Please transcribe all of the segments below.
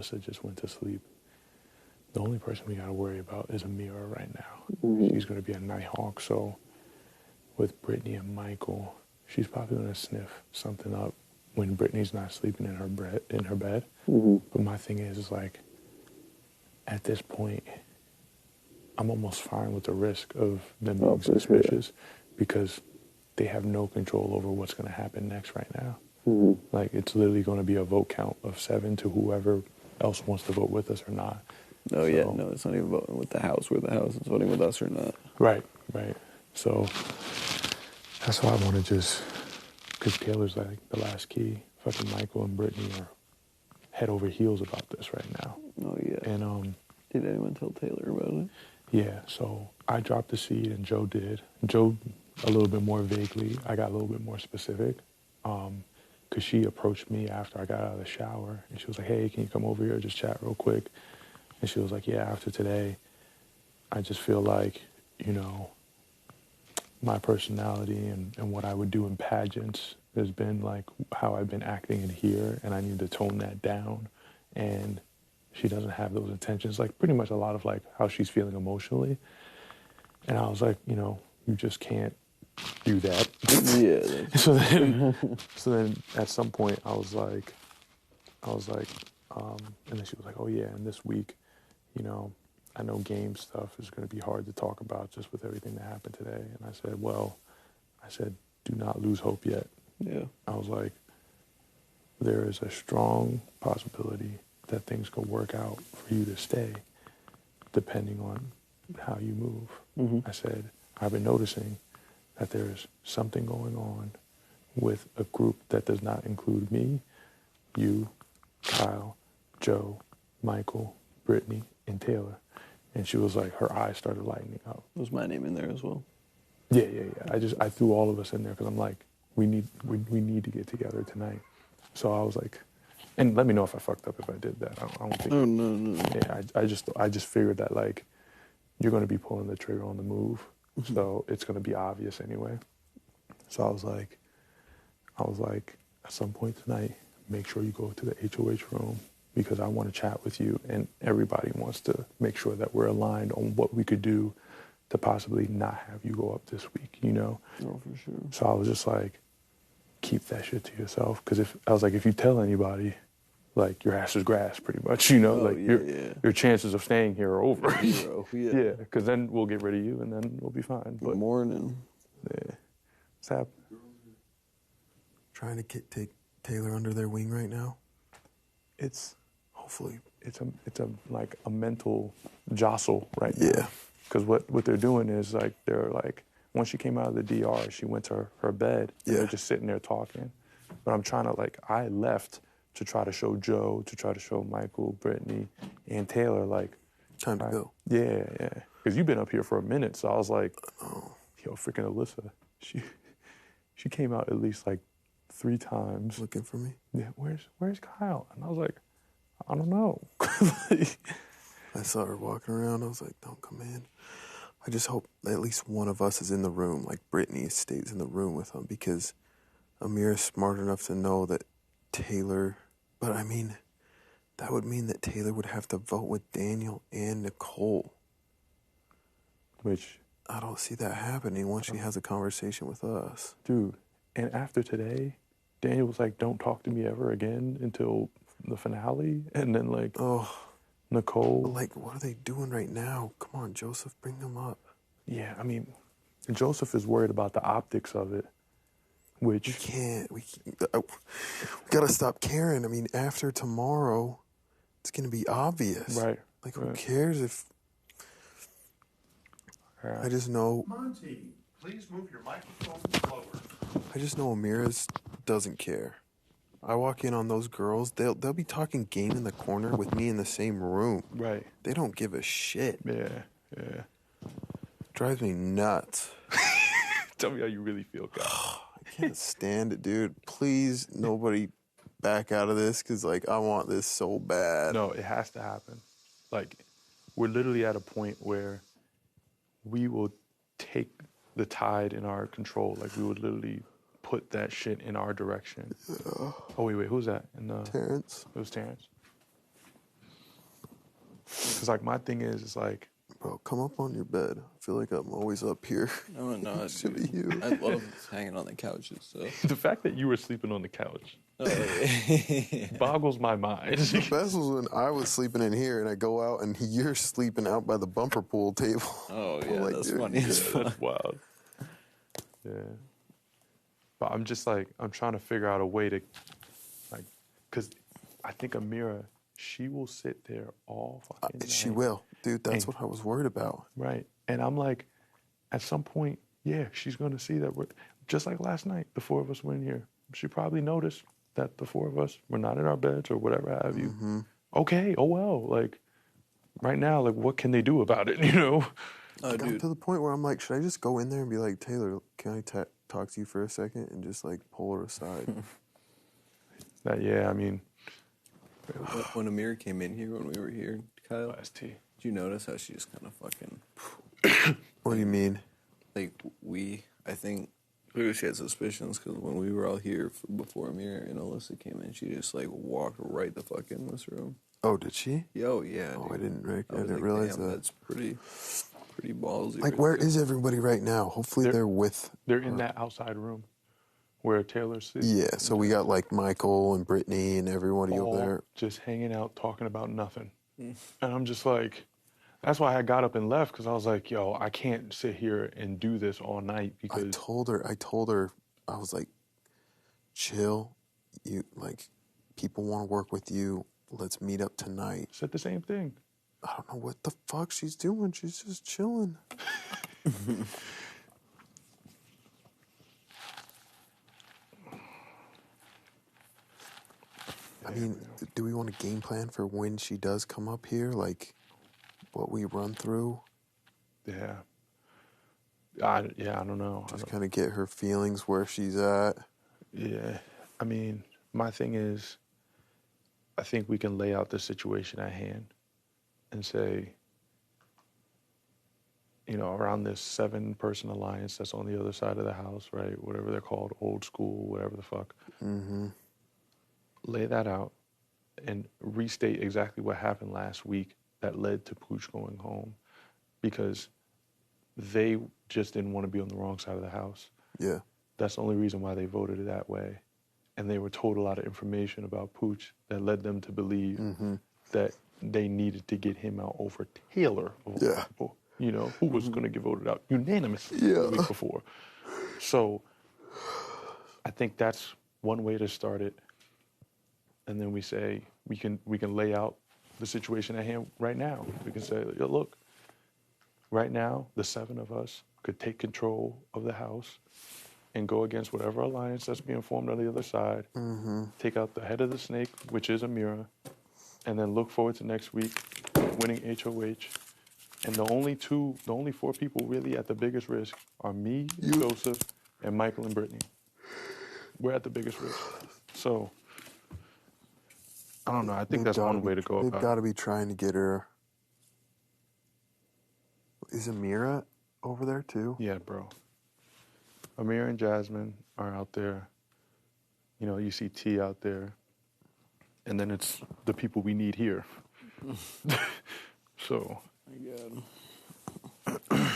Alyssa just went to sleep. The only person we gotta worry about is Amira right now. Mm-hmm. She's gonna be a Nighthawk, so with Brittany and Michael, she's probably gonna sniff something up when Brittany's not sleeping in her bed. Mm-hmm. But my thing is like, at this point, I'm almost fine with the risk of them being for sure. suspicious because they have no control over what's gonna happen next right now. Mm-hmm. Like, it's literally gonna be a vote count of 7 to whoever else wants to vote with us or not. No, yeah, no, it's not even voting with the House, where the House is voting with us or not. Right. So that's why I want to just, because Taylor's like the last key. Fucking Michael and Brittany are head over heels about this right now. Oh, yeah. And did anyone tell Taylor about it? yeah, so I dropped the seed and Joe did. Joe a little bit more vaguely. I got a little bit more specific. Because she approached me after I got out of the shower and she was like, hey, can you come over here, just chat real quick? And she was like, yeah, after today, I just feel like, you know, my personality and what I would do in pageants has been like how I've been acting in here, and I need to tone that down. And she doesn't have those intentions, like pretty much a lot of like how she's feeling emotionally. And I was like, you know, you just can't do that. Yeah. So then at some point I was like, and then she was like, oh yeah, and this week, you know, I know game stuff is going to be hard to talk about just with everything that happened today. And I said, do not lose hope yet. Yeah. I was like, there is a strong possibility that things could work out for you to stay, depending on how you move. Mm-hmm. I said, I've been noticing that there's something going on with a group that does not include me, you, Kyle, Joe, Michael, Brittany, and Taylor. And she was like, her eyes started lightening up. Was my name in there as well? Yeah. I threw all of us in there because I'm like, we need to get together tonight. So I was like, and let me know if I fucked up if I did that. I don't think. Oh, no. Yeah, I just figured that like, you're going to be pulling the trigger on the move, Mm-hmm. so it's going to be obvious anyway. So I was like, at some point tonight, make sure you go to the HOH room, because I want to chat with you, and everybody wants to make sure that we're aligned on what we could do to possibly not have you go up this week, you know? Oh, for sure. So I was just like, keep that shit to yourself, because if you tell anybody, like, your ass is grass pretty much, you know? Oh, like, your chances of staying here are over. Zero, yeah. Yeah, because then we'll get rid of you, and then we'll be fine. Good morning. Yeah. What's happening? Trying to take Taylor under their wing right now. Hopefully it's a mental jostle right now. Yeah. Because what they're doing is like, they're like, once she came out of the DR, she went to her bed, and they're just sitting there talking. But I'm trying to, like, I left to try to show Joe, to try to show Michael, Brittany, and Taylor, like, time to go. Yeah. Because you've been up here for a minute, so I was like, yo, freaking Alyssa, she came out at least like 3 times. Looking for me? Yeah, where's Kyle? And I was like, I don't know. I saw her walking around. I was like, don't come in. I just hope at least one of us is in the room, like Brittany stays in the room with him, because Amira's smart enough to know that Taylor, but I mean, that would mean that Taylor would have to vote with Daniel and Nicole. Which, I don't see that happening once she has a conversation with us. Dude, and after today, Daniel was like, don't talk to me ever again until the finale. And then, like, Nicole. Like, what are they doing right now? Come on, Joseph, bring them up. Yeah, I mean, Joseph is worried about the optics of it, which... We gotta stop caring. I mean, after tomorrow, it's gonna be obvious. Right. Like, who cares if... I just know... Monty, please move your microphone lower. I just know Amira doesn't care. I walk in on those girls, they'll be talking game in the corner with me in the same room. Right. They don't give a shit. Yeah. Drives me nuts. Tell me how you really feel, guys. I can't stand it, dude. Please, nobody back out of this, because, like, I want this so bad. No, it has to happen. Like, we're literally at a point where we will take the tide in our control. Like, we would literally put that shit in our direction. Oh, wait, who's that? Terrence. It was Terrence. Cause like my thing is like, Bro, come up on your bed. I feel like I'm always up here. No, no, It should dude. be you. I love hanging on the couches. So. the fact that you were sleeping on the couch Oh, yeah. boggles my mind. The best was when I was sleeping in here and I go out and you're sleeping out by the bumper pool table. Oh, I'm yeah, like, that's dude, funny as fuck. That's wild. Yeah. But I'm just like, I'm trying to figure out a way to, like, because I think Amira, she will sit there all fucking night. She will. Dude, that's And- what I was worried about. Right. And I'm like, at some point, yeah, she's going to see that we're, just like last night, the four of us were in here. She probably noticed that the four of us were not in our beds or whatever have you. Mm-hmm. Okay, oh well. Like, right now, like, what can they do about it, you know? Oh, Got dude. to the point where I'm like, should I just go in there and be like, Taylor, can I talk to you for a second? And just like pull her aside. That, yeah, I mean, When Amir came in here, when we were here, Kyle, last T. did you notice how she just kind of fucking, What do you mean? like, I think, she had suspicions because when we were all here before Amir and Alyssa came in, she just, like, walked right the fuck in this room. Oh, did she? Yo, yeah. Oh, dude. I didn't was didn't like, realize damn, that. That's pretty ballsy. Like, right where there. is everybody right now? Hopefully They're- they're with. They're in that outside room where Taylor sits. Yeah, so we got like Michael and Brittany and everybody all over there. just hanging out, talking about nothing. And I'm just like, that's why I got up and left, because I was like, yo, I can't sit here and do this all night I because told her, I was like, chill. You like, people want to work with you. Let's meet up tonight. said the same thing. I don't know what the fuck she's doing. She's just chilling. I mean, do we want a game plan for when she does come up here? Like, what we run through? Yeah. I don't know. Just kind of get her feelings where she's at. Yeah. I mean, my thing is, I think we can lay out the situation at hand and say, you know, around this 7-person alliance that's on the other side of the house, right? Whatever they're called, old school, whatever the fuck. Mm-hmm. Lay that out and restate exactly what happened last week that led to Pooch going home, because they just didn't want to be on the wrong side of the house. Yeah. That's the only reason why they voted it that way. And they were told a lot of information about Pooch that led them to believe that they needed to get him out over Taylor of all Yeah. people, you know, who was going to get voted out unanimously Yeah. the week before. So I think that's one way to start it. And then we say, we can lay out the situation at hand right now. We can say, yo, look, right now, the 7 of us could take control of the house and go against whatever alliance that's being formed on the other side, take out the head of the snake, which is Amira, and then look forward to next week winning HOH. And the only 4 people really at the biggest risk are me, Joseph, and Michael and Brittany. We're at the biggest risk. So, I don't know. I think that's one way to go They've about got it. to be trying to get her. Is Amira over there too? Yeah, bro. Amir and Jasmine are out there. You know, you see T out there. And then it's the people we need here. So. My God.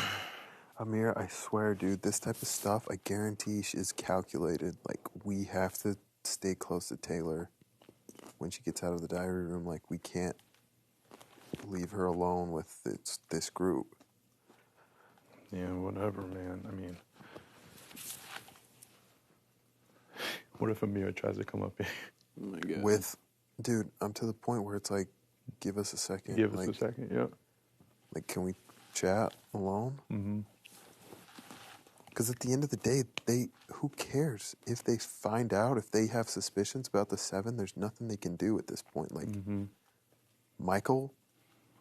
Amira, I swear, dude, this type of stuff, I guarantee is calculated. Like, we have to stay close to Taylor when she gets out of the diary room. Like, we can't leave her alone with this group. Yeah, whatever, man. I mean, what if Amir tries to come up here? Oh, my God. Dude, I'm to the point where it's like, give us a second. Give us like, a second, yeah. Like, can we chat alone? Mm-hmm. Because at the end of the day, who cares? If they find out, if they have suspicions about the 7, there's nothing they can do at this point. Like, Michael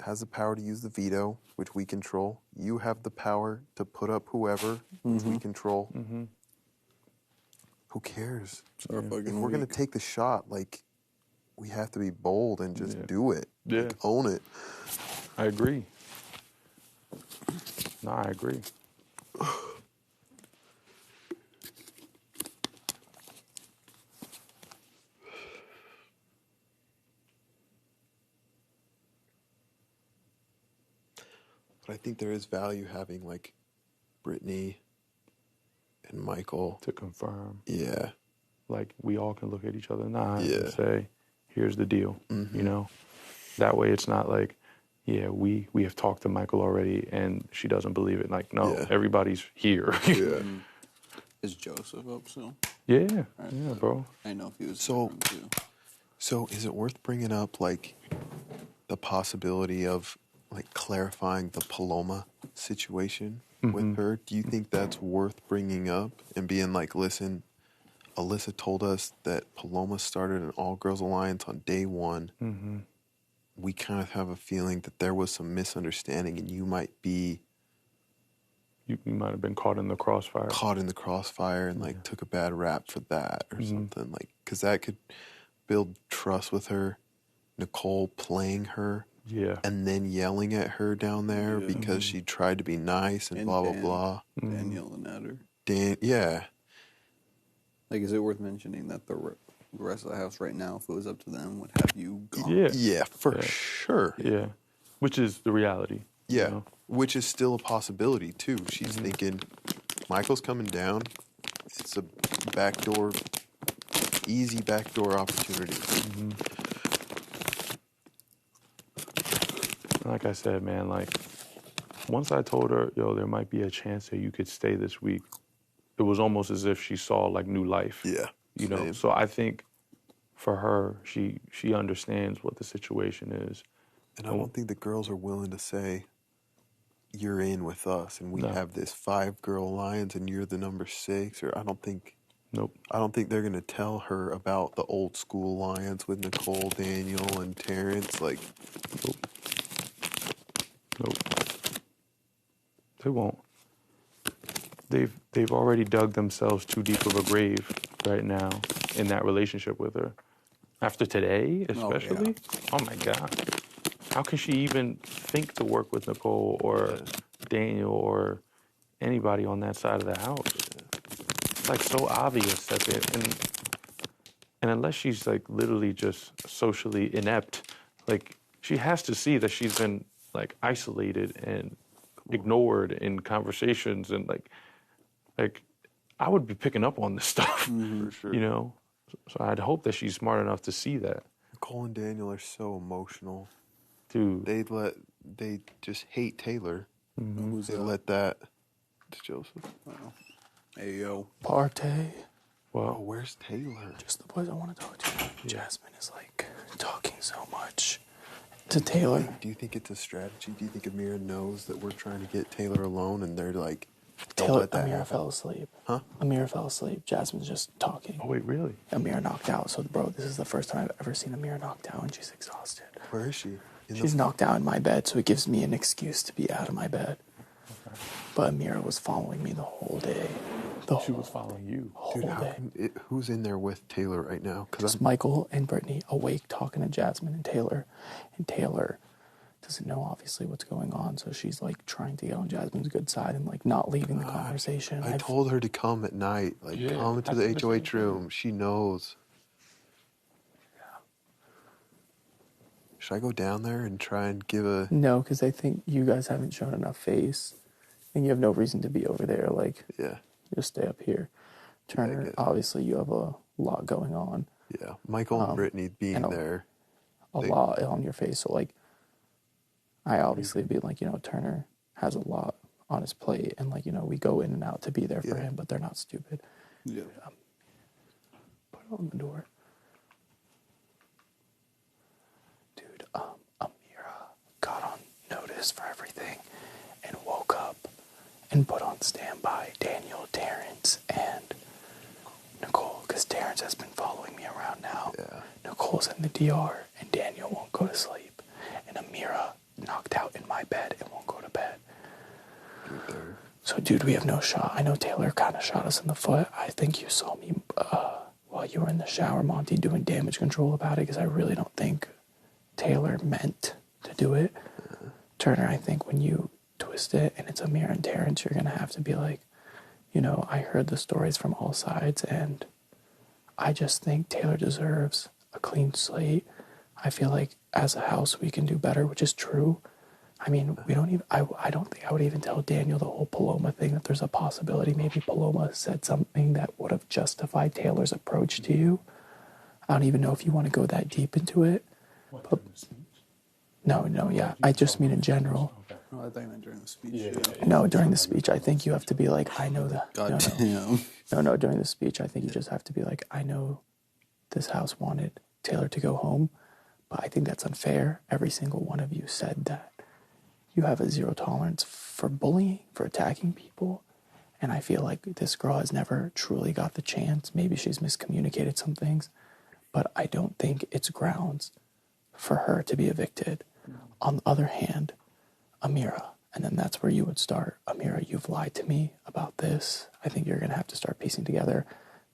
has the power to use the veto, which we control. You have the power to put up whoever, which we control. Who cares? It's our fucking If we're going week. to take the shot, like, we have to be bold and just do it. Yeah. Like, own it. I agree. No, I agree. But I think there is value having like Brittany and Michael. To confirm. Yeah. Like, we all can look at each other in the eyes Yeah. and say, here's the deal, Mhm. you know? That way it's not like, yeah, we have talked to Michael already and she doesn't believe it. Like, no, Yeah. everybody's here. Yeah. Is Joseph up still? Yeah, Right. yeah, bro. I know if he was So- in the room too. So is it worth bringing up like the possibility of like clarifying the Paloma situation with her? Do you think that's worth bringing up and being like, listen, Alyssa told us that Paloma started an all-girls alliance on day one. Mm-hmm. We kind of have a feeling that there was some misunderstanding and you might be You might have been caught in the crossfire. caught in the crossfire and like took a bad rap for that or something, like, because that could build trust with her. Nicole playing her Yeah. and then yelling at her down there Yeah. because she tried to be nice and blah blah Dan- blah. Dan yelling at her. Yeah, Like, is it worth mentioning that the rest of the house right now, if it was up to them, would have you gone? Yeah. for Yeah. sure. Yeah. Which is the reality. you Yeah, know? which is still a possibility too. She's thinking, Michael's coming down. It's a backdoor, easy backdoor opportunity. Like I said, man, like, once I told her, yo, there might be a chance that you could stay this week, it was almost as if she saw, like, new life. Yeah, You know? same. So I think for her, she understands what the situation is. And I don't think the girls are willing to say, you're in with us and we No. have this 5-girl alliance and you're the number 6. Or I don't think Nope. they're going to tell her about the old school alliance with Nicole, Daniel, and Terrence. Like, Nope. They won't. They've already dug themselves too deep of a grave right now in that relationship with her. After today, especially. Oh my God. How can she even think to work with Nicole or Daniel or anybody on that side of the house? It's like so obvious that and unless she's like literally just socially inept, like she has to see that she's been like isolated and ignored in conversations and like I would be picking up on this stuff, for sure. you know? So I'd hope that she's smart enough to see that. Nicole and Daniel are so emotional. Dude, They just hate Taylor. Who's They that? let that. It's Joseph. Hey, yo. Partey. Oh, well, where's Taylor? Just the boys I want to talk to. Jasmine is like talking so much to Taylor. Do you think it's a strategy? Do you think Amira knows that we're trying to get Taylor alone and they're like, don't Taylor, let that Amira happen? fell asleep. Huh? Amira fell asleep. Jasmine's just talking. oh wait, really? Amira knocked out. So, bro, this is the first time I've ever seen Amira knocked out, and she's exhausted. Where is she? She's knocked out in my bed, so it gives me an excuse to be out of my bed. But Amira was following me the whole day. She was following you. whole Dude, how day. can who's in there with Taylor right now? Because Just Michael and Brittany awake talking to Jasmine and Taylor. And Taylor doesn't know, obviously, what's going on. So she's, like, trying to get on Jasmine's good side and, like, not leaving the conversation. I told her to come at night. Like, Yeah, come to I the said the same HOH room. She knows. Should I go down there and try and give a... No, because I think you guys haven't shown enough face. And you have no reason to be over there. Like, Yeah, just stay up here. Turner, get it. obviously, you have a lot going on. yeah. Michael and Brittany being and a- there. A lot on your face. So, like, I obviously be like, you know, Turner has a lot on his plate. And, like, you know, we go in and out to be there for Yeah. him, but they're not stupid. Yeah. Put it on the door. Dude, Amira got on notice for everything and woke up and put on standby Daniel, Terrence, and Nicole, because Terrence has been following me around now. Yeah. Nicole's in the DR, and Daniel won't go to sleep. And Amira knocked out in my bed and won't go to bed. Dude, they're... So, dude, we have no shot. I know Taylor kind of shot us in the foot. I think you saw me while you were in the shower, Monty, doing damage control about it, because I really don't think Taylor meant to do it. Turner, I think when you twist it and it's Amir and Terrence, you're going to have to be like, you know, I heard the stories from all sides, and I just think Taylor deserves a clean slate. I feel like as a house we can do better, which is true. I mean, we don't even, I don't think I would even tell Daniel the whole Paloma thing, that there's a possibility maybe Paloma said something that would have justified Taylor's approach to you. I don't even know if you want to go that deep into it. But, no, yeah. I just mean in general. No, I thought you meant during the speech. Yeah. No, during the speech, I think you have to be like, I know that. God damn. No, during the speech, I think you just have to be like, I know this house wanted Taylor to go home, but I think that's unfair. Every single one of you said that you have a zero tolerance for bullying, for attacking people. And I feel like this girl has never truly got the chance. Maybe she's miscommunicated some things, but I don't think it's grounds for her to be evicted. On the other hand, Amira, and then that's where you would start. Amira, you've lied to me about this. I think you're going to have to start piecing together.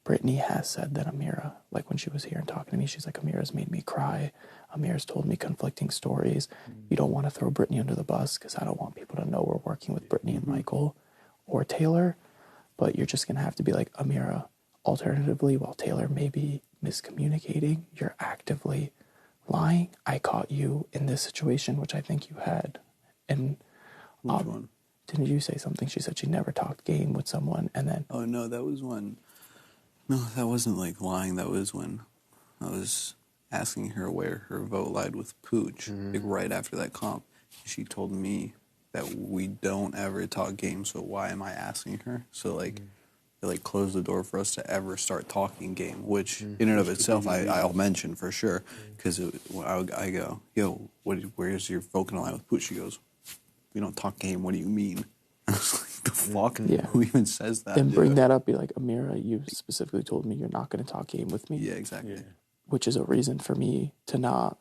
Brittany has said that Amira, like when she was here and talking to me, she's like, Amira's made me cry. Amira's told me conflicting stories. You don't want to throw Brittany under the bus because I don't want people to know we're working with Brittany and Michael or Taylor. But you're just going to have to be like, Amira, alternatively, while Taylor may be miscommunicating, you're actively lying. I caught you in this situation, which I think you had. And Which one? didn't you say something? She said she never talked game with someone, and then Oh, no, that was when... No, that wasn't like lying. That was when I was asking her where her vote lied with Pooch, like right after that comp. She told me that we don't ever talk games, so why am I asking her? So, like, it, like, closed the door for us to ever start talking game, which, in and of itself, I'll mention for sure. Because I go, yo, where's your vote gonna lie with Pooch? She goes, we don't talk game, what do you mean? I was like, the fuck? Yeah. Who even says that? then bring that up. Be like, Amira, you specifically told me you're not going to talk game with me, Yeah, exactly. Yeah. which is a reason for me to not.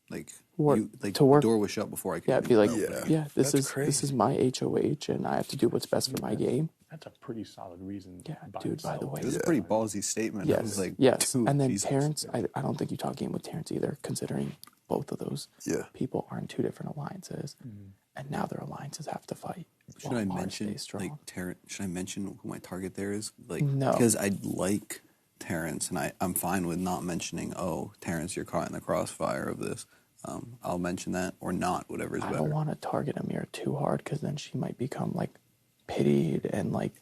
Like, Work- like to work- the door was shut before I could. Yeah, even be like, open it. yeah, this That's is crazy. my HOH, and I have to do what's best for my game. That's a pretty solid reason. Yeah, dude, by the way. It was a pretty ballsy statement. I was like, Yes, dude, and then Jesus. Terrence, I don't think you talk game with Terrence either, considering both of those Yeah. people are in two different alliances, and now their alliances have to fight. Should while I ours mention stays strong. like Terrence? Should I mention who my target there is? Like, No. because I like Terrence, and I'm fine with not mentioning. Oh, Terrence, you're caught in the crossfire of this. I'll mention that or not, whatever is I better. don't want to target Amira too hard because then she might become like pitied and like.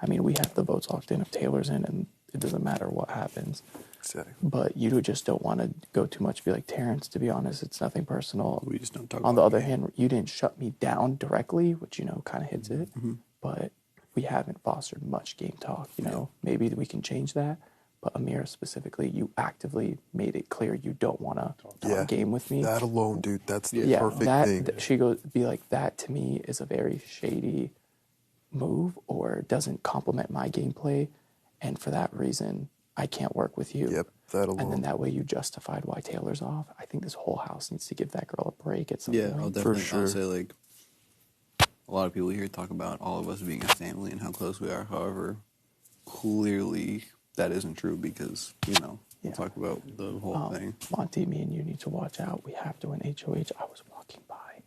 I mean, we have the votes locked in if Taylor's in, and it doesn't matter what happens. Exactly. But you just don't want to go too much. Be like, Terrence, to be honest, it's nothing personal. We just don't talk. On the about other hand, you didn't shut me down directly, which, kind of hits it. But we haven't fostered much game talk, Maybe we can change that. But Amira specifically, you actively made it clear you don't want to talk game with me. That alone, dude, that's the Yeah, perfect that thing. she goes be like, that to me is a very shady move or doesn't complement my gameplay, and for that reason I can't work with you. Yep, that alone. And then that way you justified why Taylor's off. I think this whole house needs to give that girl a break at some Yeah, point. I'll definitely. sure. I'll say like a lot of people here talk about all of us being a family and how close we are. However, clearly that isn't true because we'll Yeah. talk about the whole thing. Monty, me and you need to watch out. We have to win HOH. I was walking by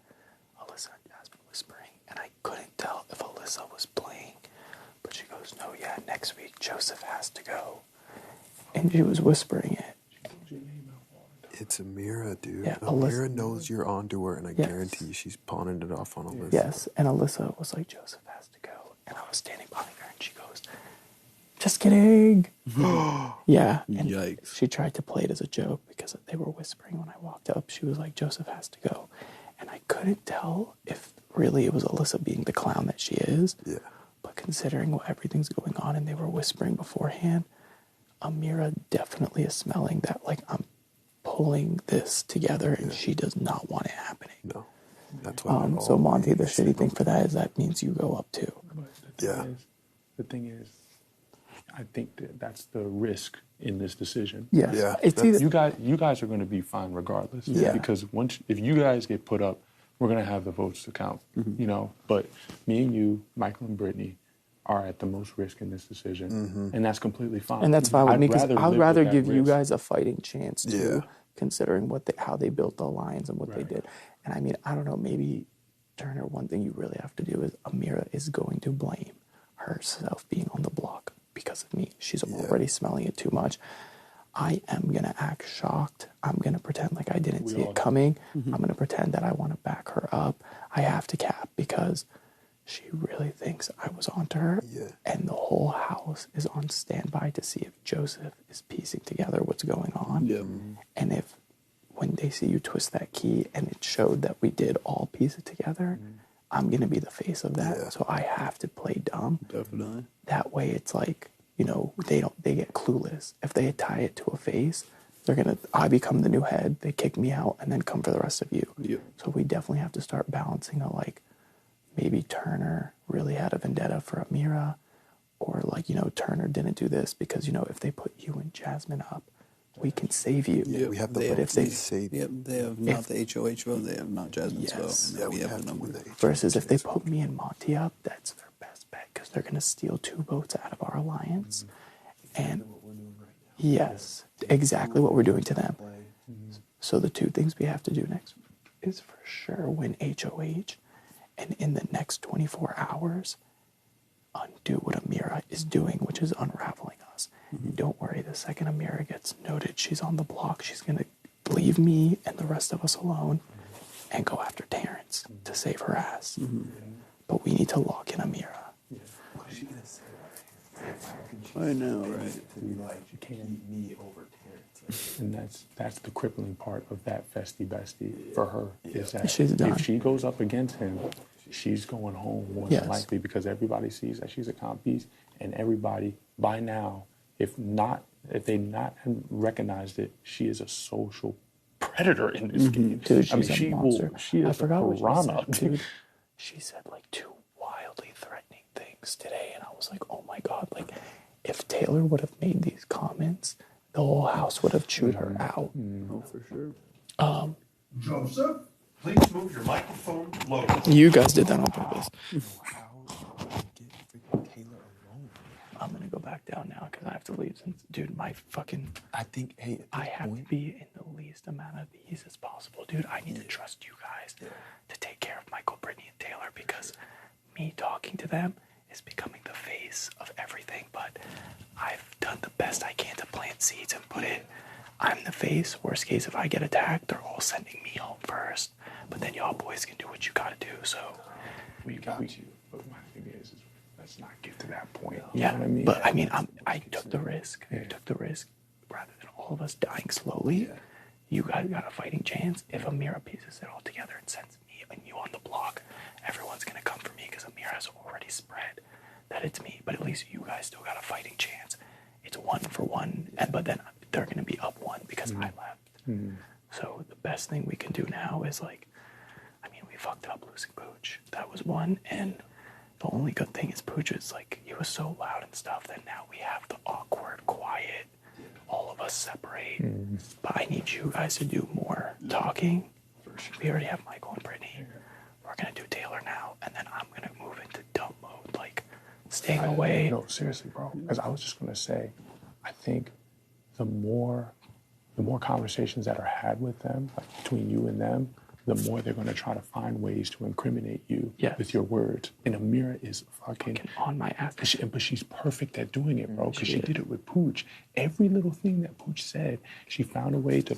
Alyssa and Jasmine whispering, and I couldn't tell if Alyssa was playing. But she goes, no, yeah, next week Joseph has to go. And she was whispering it. It's Amira, dude. Yeah, Amira Alyssa- knows you're onto her, and I Yes. guarantee you she's pawning it off on Alyssa. Yes, and Alyssa was like, Joseph has to go. And I was standing behind her, and she goes, just kidding. Yeah. And Yikes. she tried to play it as a joke because they were whispering when I walked up. She was like, Joseph has to go. And I couldn't tell if really it was Alyssa being the clown that she is. Yeah. But considering what everything's going on and they were whispering beforehand, Amira definitely is smelling that, like, I'm pulling this together and she does not want it happening. No. That's why. So Monty, the shitty thing for that is that means you go up too. Yeah. The thing is, I think that's the risk in this decision. Yes. Yeah, It's that's- either, You guys are going to be fine regardless. Yeah. Because if you guys get put up, we're going to have the votes to count. But me and you, Michael and Brittany, are at the most risk in this decision, and that's completely fine. and that's fine with me because live I'd with rather that give you risk. guys a fighting chance too, Yeah. considering how they built the alliance and what they Right. did. And I mean, I don't know, maybe Turner, one thing you really have to do is Amira is going to blame herself being on the block because of me. She's already smelling it too much. I am going to act shocked. I'm going to pretend like I didn't see all it do. coming. I'm going to pretend that I want to back her up. I have to cap because she really thinks I was onto her. Yeah. And the whole house is on standby to see if Joseph is piecing together what's going on. Yeah. And if when they see you twist that key and it showed that we did all piece it together, I'm going to be the face of that. Yeah. So I have to play dumb. Definitely. That way it's like, you know, they get clueless. If they tie it to a face, I become the new head, they kick me out and then come for the rest of you. Yep. So we definitely have to start balancing like, maybe Turner really had a vendetta for Amira, or like, you know, Turner didn't do this because, you know, if they put you and Jasmine up, we can save you. Yeah, we have to But if they save. Yep, they have not the HOH vote, they have not Jasmine's Yes. vote. Yeah, And we we have have the to number. win the versus if they HOH. put me and Monty up, that's their best bet because they're going to steal 2 votes out of our alliance. And yes, exactly what we're doing to them. So the 2 things we have to do next is for sure win HOH, and in the next 24 hours, undo what Amira is doing, which is unraveling us. And don't worry, the second Amira gets noted, she's on the block. She's going to leave me and the rest of us alone and go after Terrence to save her ass. But we need to lock in Amira. What is she gonna say? I know, right? To be like, you can't eat me over Terrence. And that's the crippling part of that festy bestie for her is that She's done. if she goes up against him, she's going home more Yes. than likely because everybody sees that she's a comp piece, and everybody by now, if they not recognized it, she is a social predator in this game. Dude, she's I mean, a she monster. she is I forgot a what she piranha. said, dude. She said like 2 wildly threatening things today, and I was like, oh my God, like if Taylor would have made these comments, the whole house would have chewed her out. Oh, for sure. Joseph, please move your microphone low. You guys did that on purpose. How do I get freaking Taylor alone? I'm gonna go back down now because I have to leave. Since, dude, my fucking, I think, hey, at I this have to point, be in the least amount of these as possible, dude. I need to trust you guys to take care of Michael, Brittany, and Taylor because me talking to them is becoming the face of everything. But I've done the best I can to plant seeds and put it. I'm the face. Worst case, if I get attacked, they're all sending me home first. But then y'all boys can do what you gotta do. So We got you. But my thing is let's not get to that point. You yeah, know what I mean? but I mean, I took the risk. I took the risk rather than all of us dying slowly. You guys got a fighting chance. If Amira pieces it all together and sends me and you on the block, everyone's gonna come for me because Amira has already spread that it's me. But at least you guys still got a fighting chance. It's 1 for 1, but then they're gonna be up 1 because I left. So the best thing we can do now is like, I mean, we fucked up losing Pooch. That was 1, and the only good thing is Pooch is like, he was so loud and stuff that now we have the awkward, quiet, all of us separate. But I need you guys to do more talking. We already have Michael and Brittany. We're gonna do Taylor now, and then I'm gonna move into dumb mode, like staying away. No, seriously, bro. Because I was just gonna say, I think the more conversations that are had with them, like between you and them, the more they're gonna try to find ways to incriminate you Yes. with your words. And Amira is fucking On my ass. but she's perfect at doing it, bro. Because She she is. did it with Pooch. Every little thing that Pooch said, she found a way to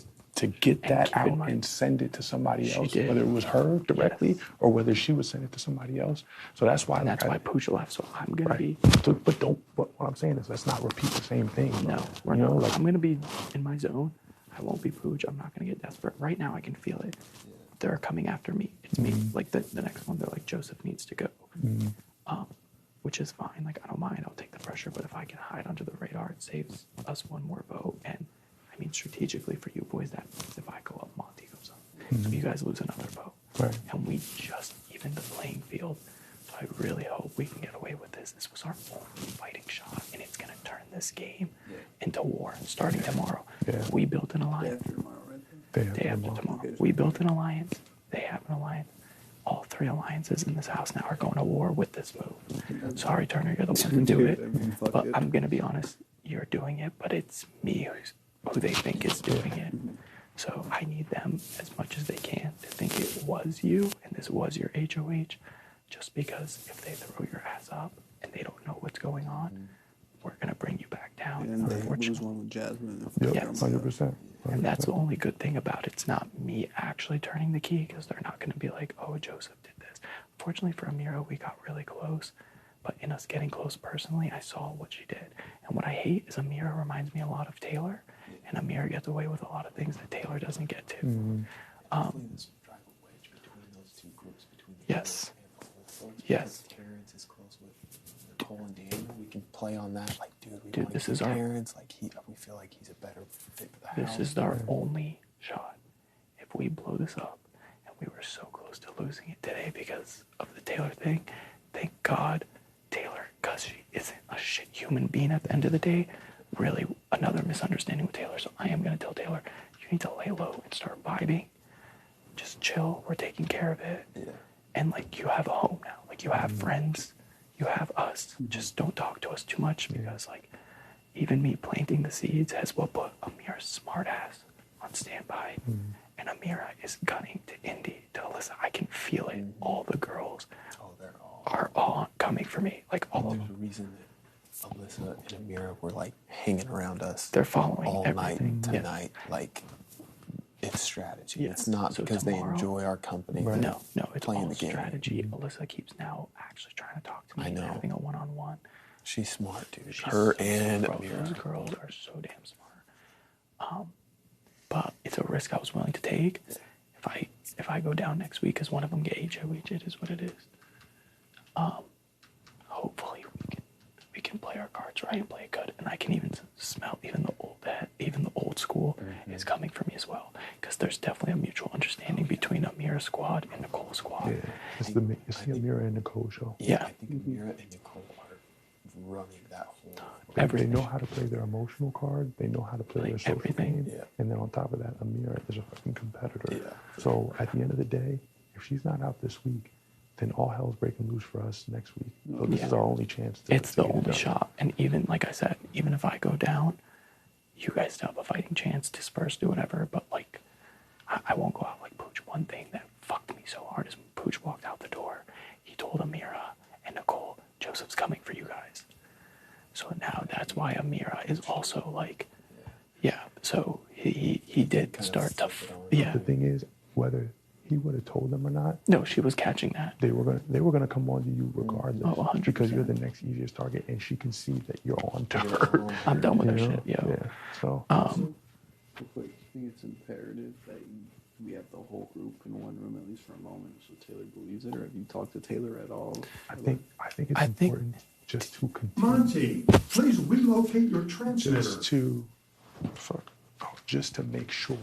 get that keep in out mind, and send it to somebody she else, did. whether it was her directly Yes. or whether she would send it to somebody else. So that's why. And that's like, why Pooch left, so I'm gonna Right. be, But don't. What I'm saying is, let's not repeat the same thing. Bro. no, we're You know, not. like I'm gonna be in my zone. I won't be Pooch. I'm not gonna get desperate. Right now I can feel it. They're coming after me. It's me. Like the next one, they're like, Joseph needs to go. Which is fine. Like, I don't mind. I'll take the pressure. But if I can hide under the radar, it saves us 1 more vote. And I mean, strategically for you boys, that means if I go up, Monty goes up. So you guys lose another vote. Right. And we just even the playing field. So I really hope we can get away with this. This was our only fighting shot, and it's going to turn this game into war starting tomorrow. Yeah. We built an alliance. After tomorrow, right? Day after tomorrow. We built an alliance. They have an alliance. All 3 alliances in this house now are going to war with this move. Sorry, Turner, you're the one to do it. I mean, fuck But it. I'm going to be honest, you're doing it, but it's me who they think is doing it. So I need them as much as they can to think it was you and this was your HOH, just because if they throw your ass up and they don't know what's going on, we're going to bring you back down, And they lose unfortunately. 1 with Jasmine. Yep, Yes. 100%. And that's the only good thing about it. It's not me actually turning the key because they're not going to be like, oh, Joseph did this. unfortunately for Amira, we got really close. But in us getting close personally, I saw what she did. And what I hate is Amira reminds me a lot of Taylor. And Amira gets away with a lot of things that Taylor doesn't get to. Hopefully this will drive a wedge between those two groups, between the Yes. Taylor and the whole folks. Yes. Because Terrence is close with Nicole and Daniel. We can play on that. Like, dude, we Dude, want this to is keep our- Terrence. Like, we feel like he's a better fit for the house. This is our only shot. If we blow this up, and we were so close to losing it today because of the Taylor thing, thank God Taylor, because she isn't a shit human being at the end of the day, really another misunderstanding with Taylor. So I am going to tell Taylor, you need to lay low and start vibing. Just chill. We're taking care of it. Yeah. And like, you have a home now. Like, you have friends. You have us. Just don't talk to us too much because like, even me planting the seeds has what put Amira's smart ass on standby. And Amira is gunning to Indy, to Alyssa. I can feel it. All the girls Oh, they're all. are all coming for me. Like, all of There's them. a reason that Alyssa and Amira were like hanging around us. They're following all everything. night Yes. tonight. Like, it's strategy. Yes. It's not So because tomorrow- they enjoy our company. Right. No, it's playing all the game. strategy. Alyssa keeps now actually trying to talk to me I and know. having a one-on-one. She's smart, dude. She's Her so and smart, bro. Those Amira. girls are so damn smart. But it's a risk I was willing to take. If I go down next week because one of them get HOH, it is what it is. Hopefully we can play our cards right and play it good, and I can even smell even the old school is coming for me as well, because there's definitely a mutual understanding between Amira squad and Nicole squad. Yeah, it's the Amira and Nicole show. Yeah. I think Amira and Nicole are running that whole. They Everything. know how to play their emotional card. They know how to play Like their social everything. game. Yeah. And then on top of that, Amira is a fucking competitor. Yeah. So at the end of the day, if she's not out this week, then all hell's breaking loose for us next week. So this is our only chance. It's the get it only done. shot. And even, like I said, even if I go down, you guys still have a fighting chance, disperse, do whatever. But, like, I won't go out like Pooch. One thing that fucked me so hard is when Pooch walked out the door, he told Amira and Nicole, Joseph's coming for you guys. So now that's why Amira is also, like, yeah. So he did Kind of start to, flip it on. yeah. The thing is, whether he would have told them or not, No, she was catching that. they were gonna come on to you regardless. Oh, 100%. Because you're the next easiest target, and she can see that you're on to her. I'm done with You her know? shit, yo. Yeah. So Real quick, I think it's imperative that we have the whole group in one room at least for a moment, so Taylor believes it. Or have you talked to Taylor at all? I think it's I think- important just to continue. Monty, please relocate your transmitter. Just to make sure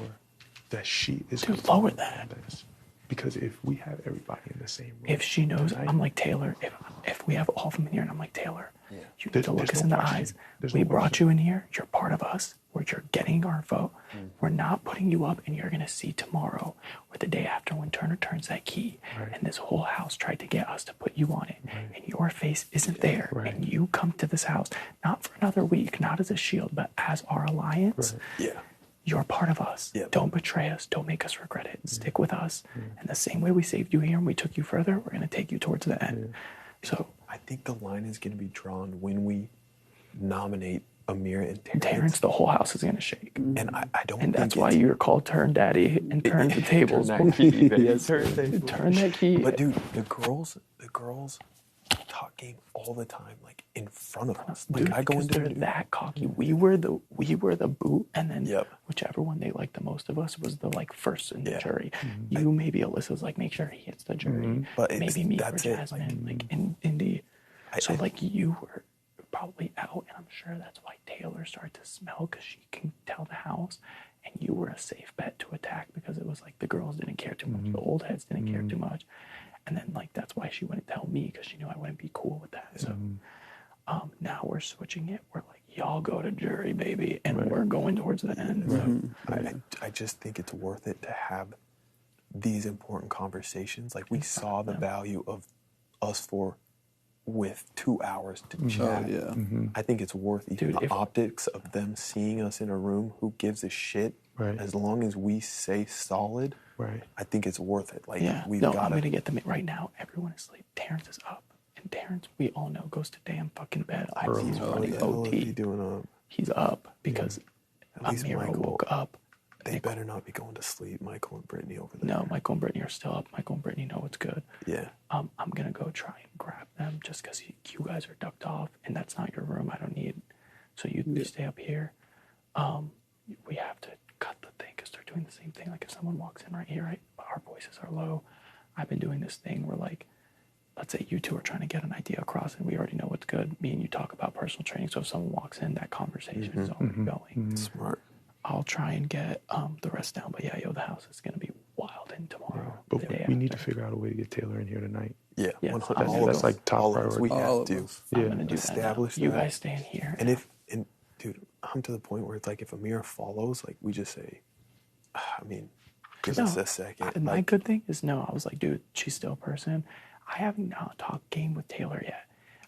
that she is Dude, lower that. on this. Because if we have everybody in the same room, If she knows, tonight, I'm like, Taylor, if we have all of them in here and I'm like, Taylor, Yeah. you need There's- to look there's us no in the question. eyes. There's We no brought question. you in here. You're part of us. You're getting our vote. We're not putting you up, and you're going to see tomorrow or the day after when Turner turns that key Right. and this whole house tried to get us to put you on it, and your face isn't there, Right. and you come to this house, not for another week, not as a shield, but as our alliance. Right. Yeah. You're part of us. Yeah. Don't betray us. Don't make us regret it. Stick with us. And the same way we saved you here and we took you further, we're going to take you towards the end. So I think the line is going to be drawn when we nominate Amira and Terrence. Terrence, the whole house is going to shake. And I don't And think that's why it's- you're called Turn Daddy and turn the tables. Turn that key, baby. Yes, turn that key. But dude, the girls talk game all the time, like in front of us. Like Dude, I go because into they're the that cocky. We were the boot, and then Yep. whichever one they liked the most of us was the like first in the Yeah. jury. You maybe Alyssa's like make sure he hits the jury. But it's- maybe me for that's it, Jasmine, like in Indy. So I- like you were probably out, and I'm sure that's why Taylor started to smell because she can tell the house, and you were a safe bet to attack because it was like the girls didn't care too much, the old heads didn't care too much, and then like that's why she wouldn't tell me because she knew I wouldn't be cool with that. So now we're switching it. We're like, y'all go to jury, baby, and we're going towards the end. So, I just think it's worth it to have these important conversations. Like we saw the value of us four with 2 hours to chat. yeah. I think it's worth even Dude, the if- optics of them seeing us in a room. Who gives a shit? Right. As long as we stay solid, Right. I think it's worth it. Like yeah, we've no, got I'm gonna get them right now. Everyone is asleep. Terrence is up, and Terrence, we all know, goes to damn fucking bed. He's running What is he OT. doing? He's up because At least Amira Michael- woke up They better not be going to sleep, Michael and Brittany over there. No, Michael and Brittany are still up. Michael and Brittany know what's good. Yeah. I'm gonna go try and grab them just because you guys are ducked off, and that's not your room. I don't need. So you stay up here. We have to cut the thing because they're doing the same thing. Like if someone walks in right here, right, our voices are low. I've been doing this thing where like, let's say you two are trying to get an idea across, and we already know what's good. Me and you talk about personal training. So if someone walks in, that conversation is already going. Smart. I'll try and get the rest down. But yeah, the house is gonna be wild in tomorrow. But the day we need to after. figure out a way to get Taylor in here tonight. Yeah. Yes, 100. I'm- All of that's us. like top All of us. We priority. All have of to. us. I'm Yeah. gonna do Establish that now. You that. guys stay in here. And dude, I'm to the point where it's like if Amira follows, like we just say, I mean, give us a second. My Like, good thing is no. I was like, dude, she's still a person. I haven't talked game with Taylor yet.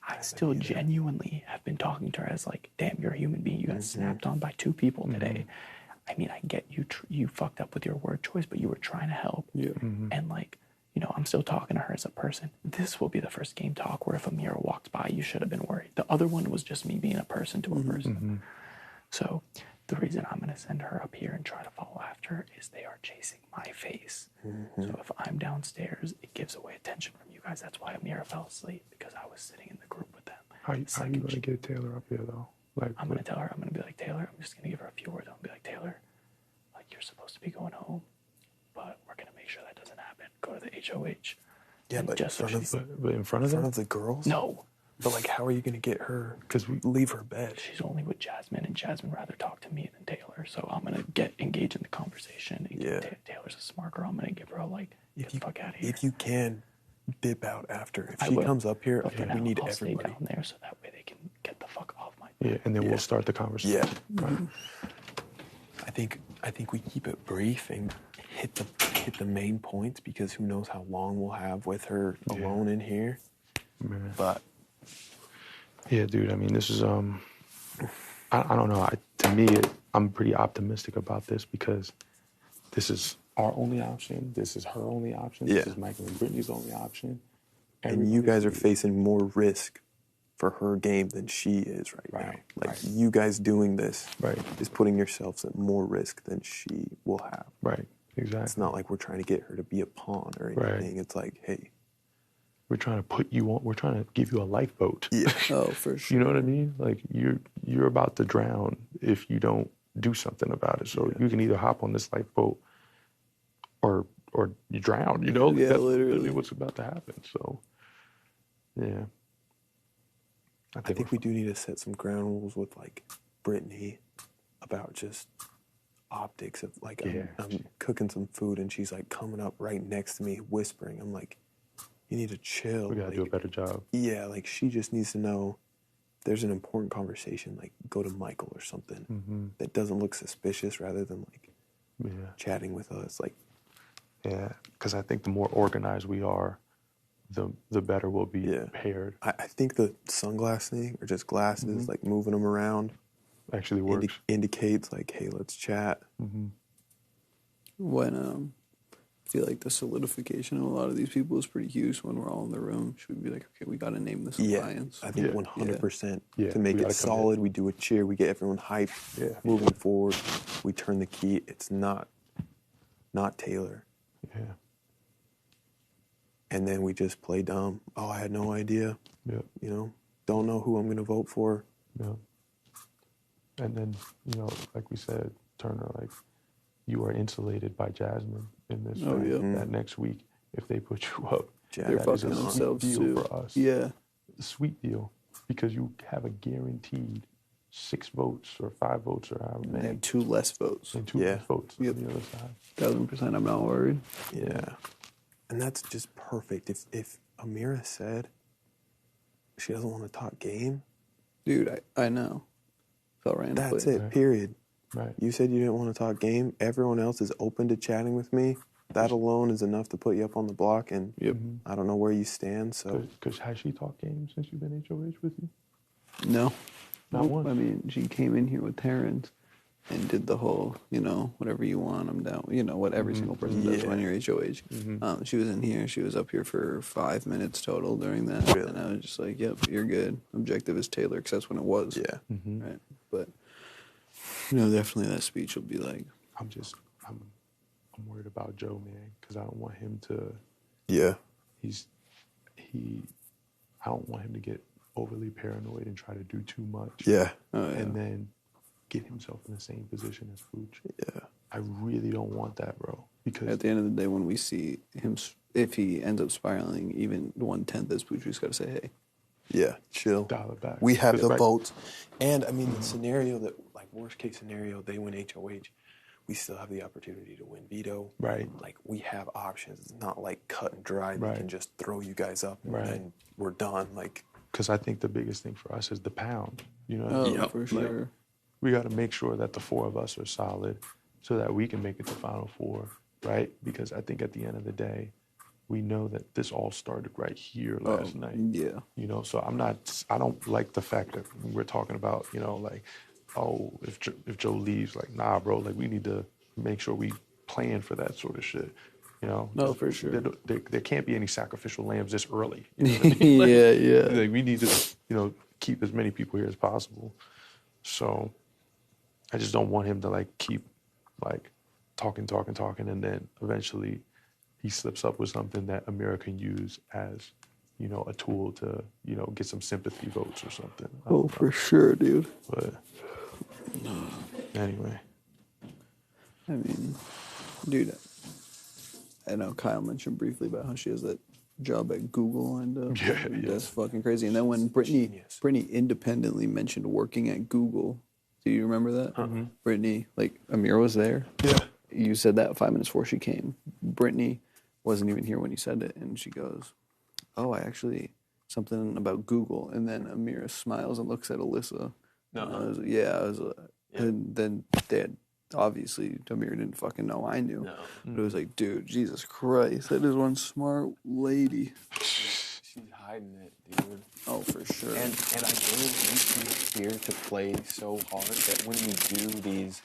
I still genuinely have been talking to her as like, damn, you're a human being. You got snapped on by 2 people today. I mean, I get you. You fucked up with your word choice, but you were trying to help. Yeah. And like, you know, I'm still talking to her as a person. This will be the first game talk where if Amira walked by, you should have been worried. The other one was just me being a person to a person. So the reason I'm going to send her up here and try to follow after her is they are chasing my face. So if I'm downstairs, it gives away attention from you guys. That's why Amira fell asleep, because I was sitting in the group with them. How you Second going to get Taylor up here though? Like, I'm going to tell her, I'm going to be like, Taylor, I'm just going to give her a few words. I'm going to be like, Taylor, like, you're supposed to be going home, but we're going to make sure that doesn't happen. Go to the HOH. yeah, And but just so in front, she's, but in front of them? of the girls? no, But like, how are you going to get her? 'Cause we- leave her bed. she's only with Jasmine, and Jasmine rather talk to me than Taylor. So I'm going to get engaged in the conversation. And Yeah. Taylor's a smart girl. I'm going to give her a, like, get the fuck out of here. If you can, dip out after. If I she will. comes up here, But for we now, need I'll everybody. stay down there so that way they can get the fuck off my Yeah, and then we'll start the conversation. Yeah. Right. I think we keep it brief and hit the main points, because who knows how long we'll have with her alone in here. Man. But Yeah, dude. I mean, this is I don't know. To me, I'm pretty optimistic about this because this is our only option. This is her only option. This Yeah. is Michael and Brittany's only option. and you guys are Everybody's- facing more risk for her game than she is right now. Right, Like right. you guys doing this Right. is putting yourselves at more risk than she will have. Right. Exactly. It's not like we're trying to get her to be a pawn or Right. anything. It's like, hey, We're trying to put you on. We're trying to give you a lifeboat. yeah, Oh, for sure. You know what I mean? Like you're about to drown if you don't do something about it. So you can either hop on this lifeboat or you drown. You know, Yeah, that's literally. what's about to happen. So yeah, I think we do need to set some ground rules with like Brittany about just optics of like Yeah. I'm cooking some food and she's like coming up right next to me whispering. I'm like, you need to chill. we gotta like, do a better job. Yeah, like she just needs to know if there's an important conversation, like go to Michael or something that doesn't look suspicious rather than like Yeah, chatting with us. Like, yeah. Because I think the more organized we are, the better we'll be Yeah. prepared. I think the sunglass thing or just glasses, like moving them around, Actually works. indicates like, hey, let's chat. When I feel like the solidification of a lot of these people is pretty huge. When we're all in the room, should we be like, okay, we got to name this Yeah, alliance? I think Yeah. 100%. Yeah, To make we it gotta commit. solid, we do a cheer, we get everyone hyped, Yeah. moving forward. We turn the key. It's not Taylor. Yeah, And then we just play dumb. Oh, I had no idea. yeah, You know, don't know who I'm going to vote for. yeah. And then like we said, Turner, like you are insulated by Jasmine in this. Oh, fight. yeah. That next week, if they put you up, They're That is fucking a sweet themselves deal too. for us. Yeah. Sweet deal, because you have a guaranteed 6 votes or 5 votes or however And many, have 2 less votes. and 2 Yeah. votes Yep. on the other side. 1000%. I'm not worried. Yeah. And that's just perfect. If Amira said she doesn't want to talk game, Dude, I know. Fell right into that's place. it, period. Right. You said you didn't want to talk game. Everyone else is open to chatting with me. That alone is enough to put you up on the block, and Yep. I don't know where you stand. So Because has she talked games since you've been HOH with you? No. Not Nope. one. I mean, she came in here with Terrence and did the whole, whatever you want, I'm down. What every single person does Yeah. when you're HOH. She was in here. She was up here for 5 minutes total during that. Really? And I was just like, yep, you're good. Objective is Taylor, because that's when it was. yeah, Right. But, definitely that speech will be like, I'm worried about Joe, man, because I don't want him to. Yeah. I don't want him to get overly paranoid and try to do too much. Yeah. And then get himself in the same position as Pooch. Yeah. I really don't want that, bro. Because At the end of the day, when we see him, if he ends up spiraling even 1/10 as Pooch, we just got to say, hey. Yeah. Chill. dial it back. We have the Right. votes. And I mean, the scenario that, like, worst case scenario, they win HOH, we still have the opportunity to win veto. Right. Like, we have options. It's not like cut and dry. Right. We can just throw you guys up and Right. then we're done. Like, Because I think the biggest thing for us is the pound. You know what I Oh, mean? for Like, sure. we got to make sure that the four of us are solid so that we can make it to Final Four, right? Because I think at the end of the day, we know that this all started right here last night. Yeah. You know, so I don't like the fact that we're talking about, you know, like, oh, if Joe leaves, like, nah, bro, like, we need to make sure we plan for that sort of shit. You know, No, for sure. There can't be any sacrificial lambs this early. You know what I mean? Yeah. Like, we need to, you know, keep as many people here as possible. So I just don't want him to, like, keep, like, talking, and then eventually he slips up with something that Amira can use as, you know, a tool to, you know, get some sympathy votes or something. I don't Oh, know. for sure, dude. But anyway, I mean, dude, I know Kyle mentioned briefly about how she has that job at Google, and Yeah. that's fucking crazy. And then when Brittany independently mentioned working at Google, do you remember that? Brittany, like, Amira was there. yeah, You said that 5 minutes before she came. Brittany wasn't even here when you said it, and she goes, "Oh, I actually something about Google." And then Amira smiles and looks at Alyssa. And then Dad, obviously, Amira didn't fucking know I knew. no. But it was like, dude, Jesus Christ, that is one smart lady. She's hiding it, dude. Oh, for sure. And I guarantee she's here to play so hard that when you do these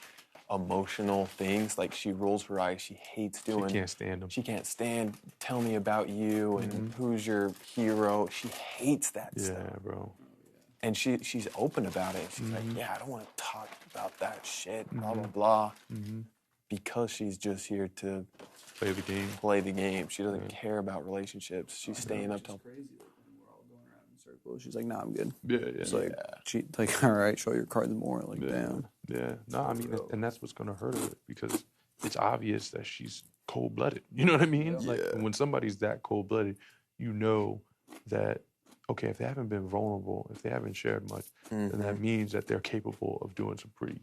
emotional things, like she rolls her eyes, she hates doing. she can't stand him. She can't stand. Tell me about you and who's your hero. She hates that stuff. Yeah, bro. And she's open about it. She's like, yeah, I don't want to talk about that shit, blah, blah, blah. Because she's just here to Play the game. play the game. She doesn't care about relationships. She's staying up till... crazy. Like, when we're all going around in circles, she's like, "Nah, I'm good." Yeah, It's like, she like, "All right, show your cards more." Like, damn. Yeah. No, I mean, and that's what's gonna hurt her because it's obvious that she's cold-blooded. You know what I mean? Like, when somebody's that cold-blooded, you know that, okay, if they haven't been vulnerable, if they haven't shared much, then that means that they're capable of doing some pretty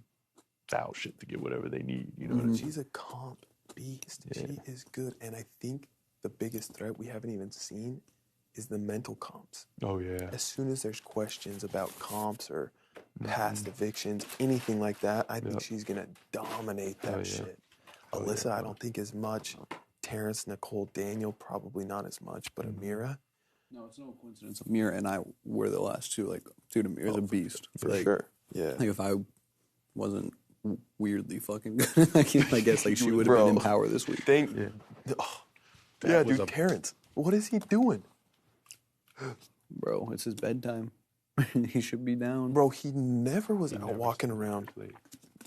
foul shit to get whatever they need. You know what I mean? She's a comp beast. She is good. And I think the biggest threat we haven't even seen is the mental comps. Oh, yeah. As soon as there's questions about comps or past evictions, anything like that, I think she's going to dominate that shit. Alyssa, I don't think as much. Terrence, Nicole, Daniel, probably not as much. But Amira, No, it's no coincidence. Amira and I were the last two. Like, dude, Amira's a beast. for Like, sure. Yeah. Like, if I wasn't weirdly fucking good, I guess like she would have been in power this week. Yeah, dude, Terrence, what is he doing? Bro, it's his bedtime. He should be down. Bro, he never was out walking around.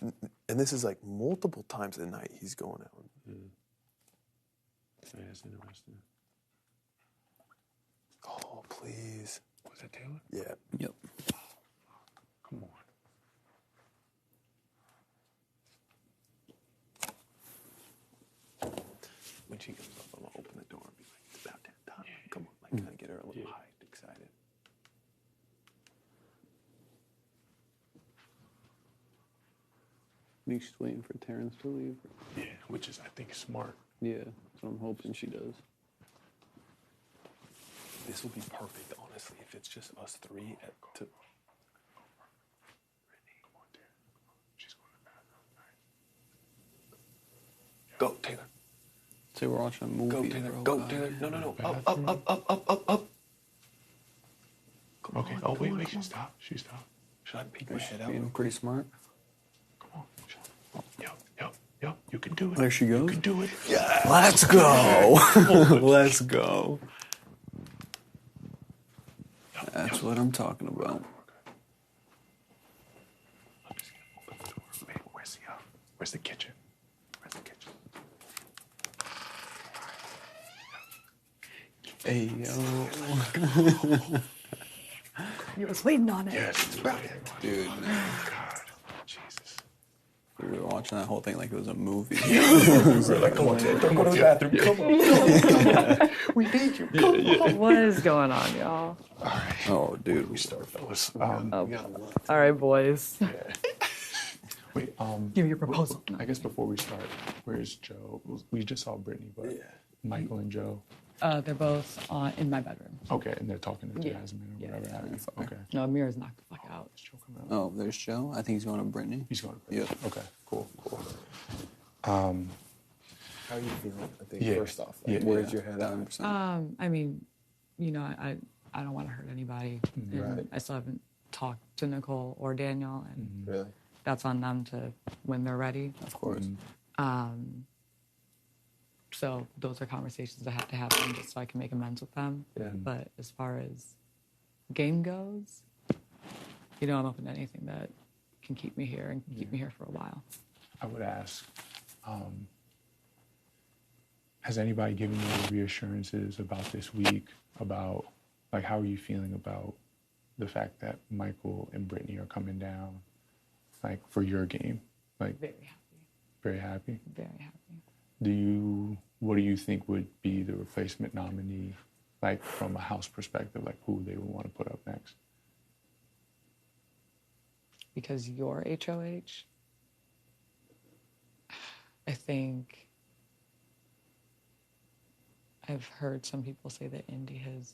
And this is like multiple times a night he's going out. Yeah, that's interesting. Oh, please. Was that Taylor? Yeah. Yep. Come on. When she comes up, I'm going to open the door and be like, it's about that time. Come on. Like, kind of get her a little hyped, excited. I think she's waiting for Terrence to leave. Yeah, which is, I think, smart. Yeah, that's what I'm hoping she does. This will be perfect, honestly, if it's just us three at to. Come on, Taylor. She's going to the bathroom. Go, Taylor. Say we're watching a movie. Go, Taylor. bro. Go, God. Taylor. No. Bathroom. Up. Come Okay. on, Oh, come wait, on, she come on. stopped. She stopped. Should I peek my head out? Being pretty smart. Come on. Yo. You can do it. There she You goes. can do it. Let's go. Let's go. That's what I'm talking about. I'm just going to open the door. Wait, where's the kitchen? Hey, yo. You was waiting on it. Yes. Dude, man. God. Jesus. We were watching that whole thing like it was a movie. We're like, come on, Ted. Don't go to the bathroom. Come on. We need you. Come on. What is going on, y'all? Oh, dude. We start, fellas. All right, boys. Wait, Give me your proposal. I guess before we start, where's Joe? We just saw Brittany, but Michael and Joe. They're both in my bedroom. Okay, and they're talking to Yeah. Jasmine or Yeah. whatever. Okay. No, Amira's knocked the fuck out. Is Joe coming up? Oh, there's Joe. I think he's going to Brittany. He's going to Brittany. Yeah. Okay, cool. How are you feeling? I think Yeah. first off, like, Yeah. where's your head at? 100%. I mean, you know, I don't want to hurt anybody. And Right. I still haven't talked to Nicole or Daniel, and Really? that's on them to when they're ready. Of course. So those are conversations that have to happen just so I can make amends with them. Yeah. But as far as game goes, you know, I'm open to anything that can keep me here and keep me here for a while. I would ask, has anybody given you reassurances about this week, about, like, how are you feeling about the fact that Michael and Brittany are coming down, like, for your game? Like, Very happy. very happy? Very happy. What do you think would be the replacement nominee, like, from a house perspective, like, who they would want to put up next? Because you're HOH, I think I've heard some people say that Indy has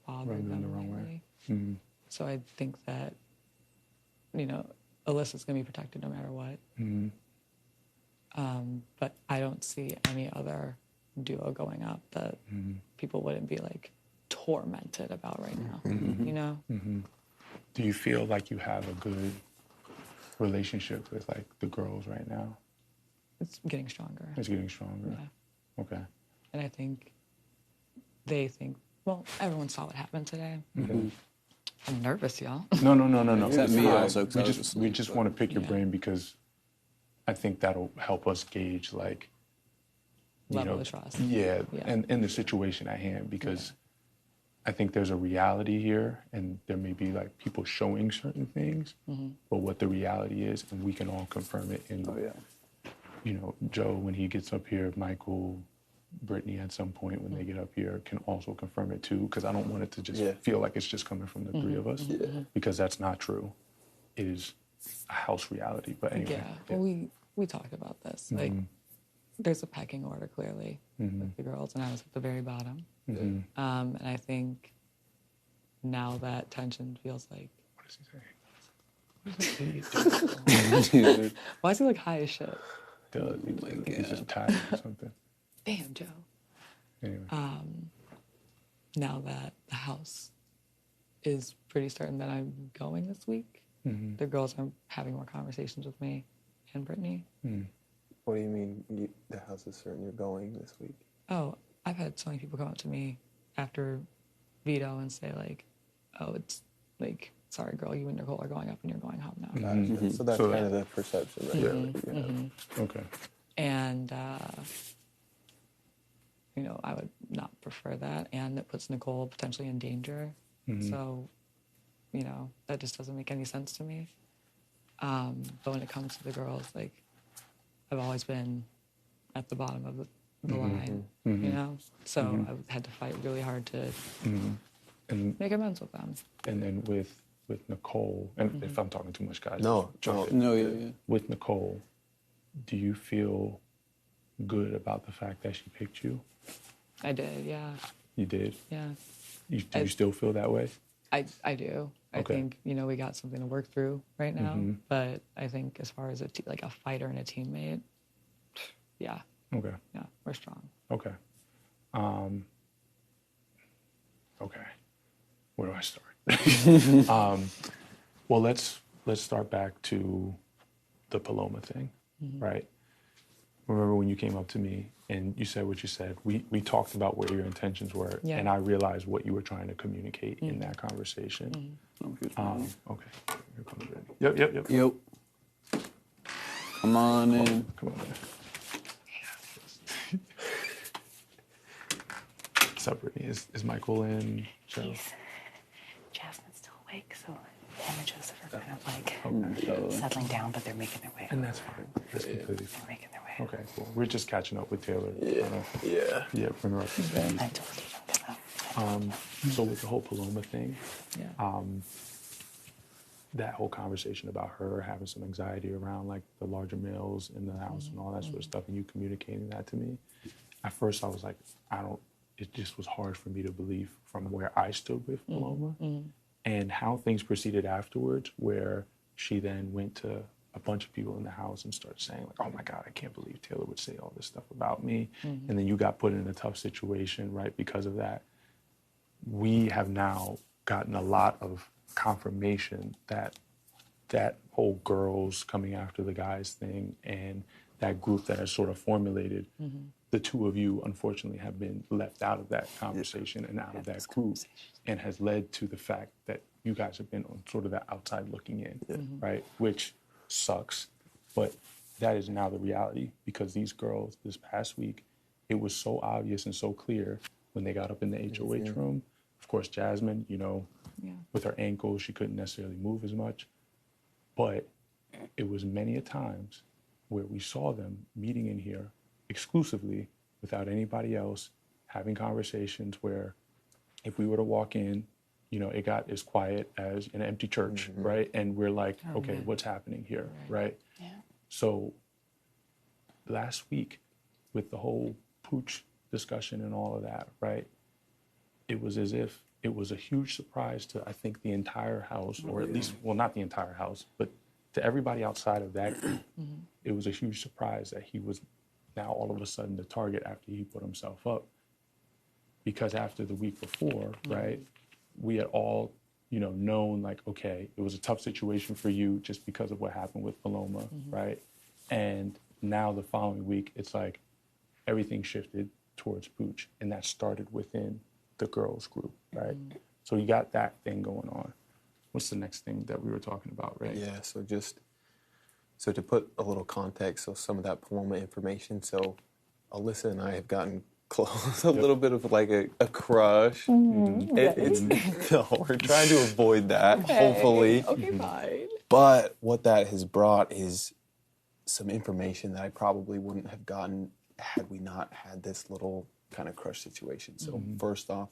bothered Rubbed them them the wrong way. lately. Mm-hmm. So I think that, you know, Alyssa's going to be protected no matter what. Mm-hmm. But I don't see any other duo going up that people wouldn't be, like, tormented about right now, you know? Do you feel like you have a good relationship with, like, the girls right now? It's getting stronger. It's getting stronger. Yeah. Okay. And I think they think, well, everyone saw what happened today. I'm nervous, y'all. No. Except It's me fine. also, 'cause I was asleep, we just but- want to pick your Yeah. brain because I think that'll help us gauge, like, you Level know, of trust. Yeah, Yeah. and the situation at hand, because I think there's a reality here, and there may be, like, people showing certain things, but what the reality is, and we can all confirm it. And Oh, yeah. you know, Joe, when he gets up here, Michael, Brittany, at some point when they get up here, can also confirm it too, because I don't want it to just feel like it's just coming from the three of us, because that's not true. It is a house reality. But anyway, Yeah. Well, we talked about this. Like, there's a pecking order clearly with the girls, and I was at the very bottom. And I think now that tension feels like, what does he say? Dude. why is he like high as shit? Does he? I think he's just tired or something. Damn, Joe. Anyway, Now that the house is pretty certain that I'm going this week, the girls are having more conversations with me and Brittany. What do you mean the house is certain you're going this week? Oh, I've had so many people come up to me after veto and say, like, oh, it's like, sorry, girl, you and Nicole are going up and you're going home now. Gotcha. So that's So- kind of the perception, right? Yeah. Okay. And, you know, I would not prefer that. And it puts Nicole potentially in danger. So, you know, that just doesn't make any sense to me. But when it comes to the girls, like, I've always been at the bottom of the line, you know? So I've had to fight really hard to And make amends with them. and then with Nicole, and if I'm talking too much, guys, No, jump no. in. No, yeah. With Nicole, do you feel good about the fact that she picked you? I did, yeah. You did? Yeah. Do you still feel that way? I do. I Okay. think, you know, we got something to work through right now. But I think as far as like a fighter and a teammate, yeah, Okay. we're strong. Okay. Okay. Where do I start? Well, let's start back to the Paloma thing, right? Remember when you came up to me and you said what you said? We talked about what your intentions were, Yeah. and I realized what you were trying to communicate in that conversation. Oh, here's mine. Okay. Here comes Brittany. Yep. Yo. Come on in. Come on, man. So up, Brittany? Is Michael and Joe? Jasmine's still awake, so him and Joseph are kind of like settling down, but they're making their way. And that's fine. That's completely They're fine. making their way. Okay, cool. We're just catching up with Taylor. Yeah. Yeah, bring her up to speed. I told you don't come out. So with the whole Paloma thing, Yeah. that whole conversation about her having some anxiety around like the larger males in the house and all that sort of stuff, and you communicating that to me, at first I was like, it just was hard for me to believe from where I stood with Paloma and how things proceeded afterwards, where she then went to a bunch of people in the house and started saying like, oh my God, I can't believe Taylor would say all this stuff about me. And then you got put in a tough situation, right, because of that. We have now gotten a lot of confirmation that that whole girls coming after the guys thing and that group that has sort of formulated, the two of you unfortunately have been left out of that conversation and out of that group, and has led to the fact that you guys have been on sort of the outside looking in, right? Which sucks, but that is now the reality, because these girls this past week, it was so obvious and so clear when they got up in the HOH room. Of course, Jasmine, you know, with her ankles, she couldn't necessarily move as much, but it was many a times where we saw them meeting in here exclusively without anybody else, having conversations where if we were to walk in, you know, it got as quiet as an empty church, right? And we're like, okay, what's happening here, right? Yeah. So last week with the whole pooch discussion and all of that, right? It was as if it was a huge surprise to, I think, the entire house, or at least, well, not the entire house, but to everybody outside of that group. It was a huge surprise that he was now all of a sudden the target after he put himself up. Because after the week before, right, we had all, you know, known like, okay, it was a tough situation for you just because of what happened with Paloma, right? And now the following week, it's like everything shifted towards Pooch, and that started within the girls group, right? So you got that thing going on. What's the next thing that we were talking about, right? Yeah, so to put a little context, so some of that Paloma information, so Alyssa and I have gotten close, a little bit of like a crush. It's no, we're trying to avoid that, hopefully. Okay, fine. But what that has brought is some information that I probably wouldn't have gotten had we not had this little kind of crush situation. So first off,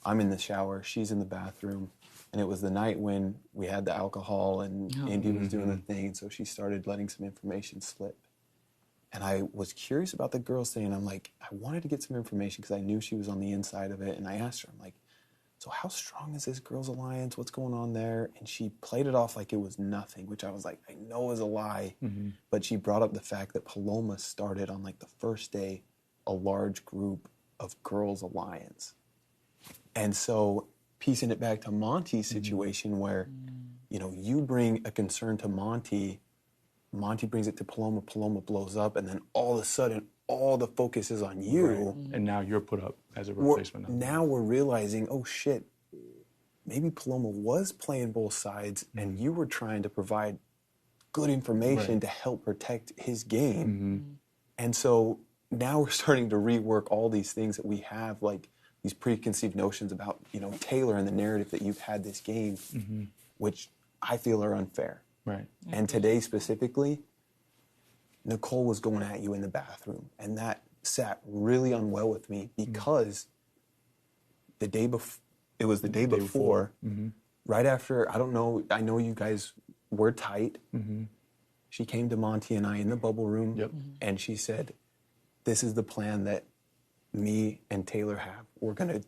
I'm in the shower, she's in the bathroom, and it was the night when we had the alcohol and Indy was doing the thing, so she started letting some information slip. And I was curious about the girls thing, and I'm like, I wanted to get some information because I knew she was on the inside of it, and I asked her, I'm like, so how strong is this girls' alliance? What's going on there? And she played it off like it was nothing, which I was like, I know is a lie. But she brought up the fact that Paloma started on like the first day a large group of girls' alliance. And so piecing it back to Monty's situation where, you know, you bring a concern to Monty brings it to Paloma blows up, and then all of a sudden, all the focus is on you. Right. And now you're put up as a replacement. Now we're realizing, oh shit, maybe Paloma was playing both sides, and you were trying to provide good information to help protect his game. And so now we're starting to rework all these things that we have, like these preconceived notions about, you know, Taylor and the narrative that you've had this game, which I feel are unfair. Right. And today specifically, Nicole was going at you in the bathroom, and that sat really unwell with me because the day before, it was the day before, right after, I don't know, I know you guys were tight. She came to Monty and I in the bubble room, and she said, this is the plan that me and Taylor have. We're going to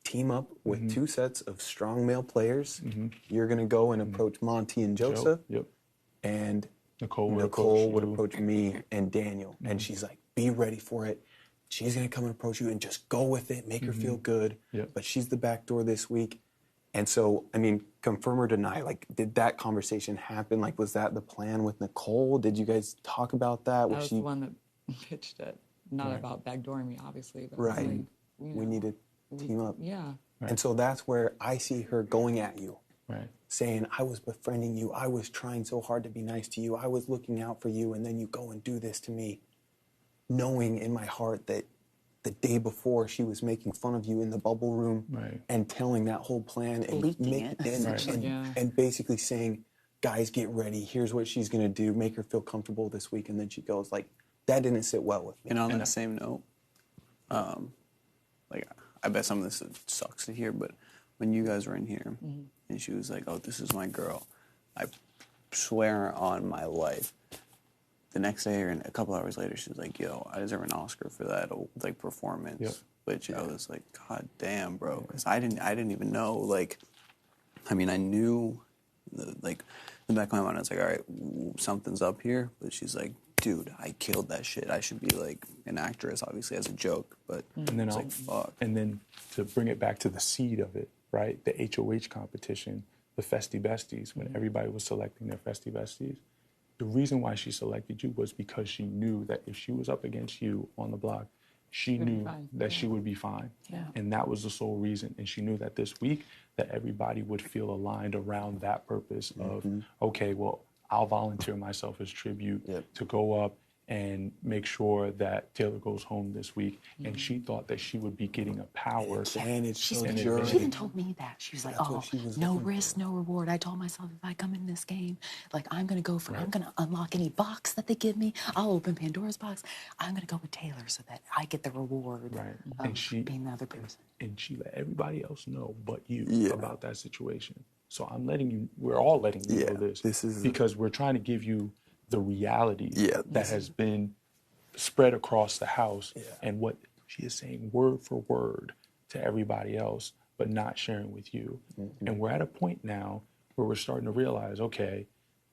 team up with two sets of strong male players. You're going to go and approach Monty and Joseph. And Nicole would approach me and Daniel. And she's like, be ready for it. She's going to come and approach you and just go with it, make her feel good. But she's the back door this week. And so, I mean, confirm or deny, like, did that conversation happen? Like, was that the plan with Nicole? Did you guys talk about that? I was the one that pitched it. Not about backdooring me, obviously. But Right. Like, We need to team up. Yeah. And so that's where I see her going at you. Right. Saying, I was befriending you. I was trying so hard to be nice to you. I was looking out for you. And then you go and do this to me. Knowing in my heart that the day before she was making fun of you in the bubble room Right. and telling that whole plan and Leaking it. and basically saying, guys, get ready. Here's what she's going to do. Make her feel comfortable this week. And then she goes like, that didn't sit well with me. And on that same note, like I bet some of this sucks to hear, but when you guys were in here and she was like, "Oh, this is my girl," I swear on my life, the next day or a couple hours later, she was like, "Yo, I deserve an Oscar for that like performance." Yep. Which I was like, "God damn, bro," because I didn't even know. Like, I mean, I knew, like, in the back of my mind, I was like, "All right, something's up here," but she's like, dude, I killed that shit. I should be like an actress, obviously, as a joke, but And then it's like, fuck. And then to bring it back to the seed of it, right? The HOH competition, the Festy Besties, when everybody was selecting their Festy Besties, the reason why she selected you was because she knew that if she was up against you on the block, she You'd be knew fine. that she would be fine. Yeah. And that was the sole reason. And she knew that this week that everybody would feel aligned around that purpose of, okay, well, I'll volunteer myself as tribute to go up and make sure that Taylor goes home this week. And she thought that she would be getting a power. And it's She so even told me that. She was like, That's what "Oh, she was no looking risk, no reward." I told myself if I come in this game, like I'm gonna unlock any box that they give me. I'll open Pandora's box. I'm gonna go with Taylor so that I get the reward Right. of And she- being the other person. And she let everybody else know but you about that situation. So we're all letting you know this. This is because we're trying to give you the reality Yeah, that has been spread across the house and what she is saying word for word to everybody else, but not sharing with you. And we're at a point now where we're starting to realize, okay,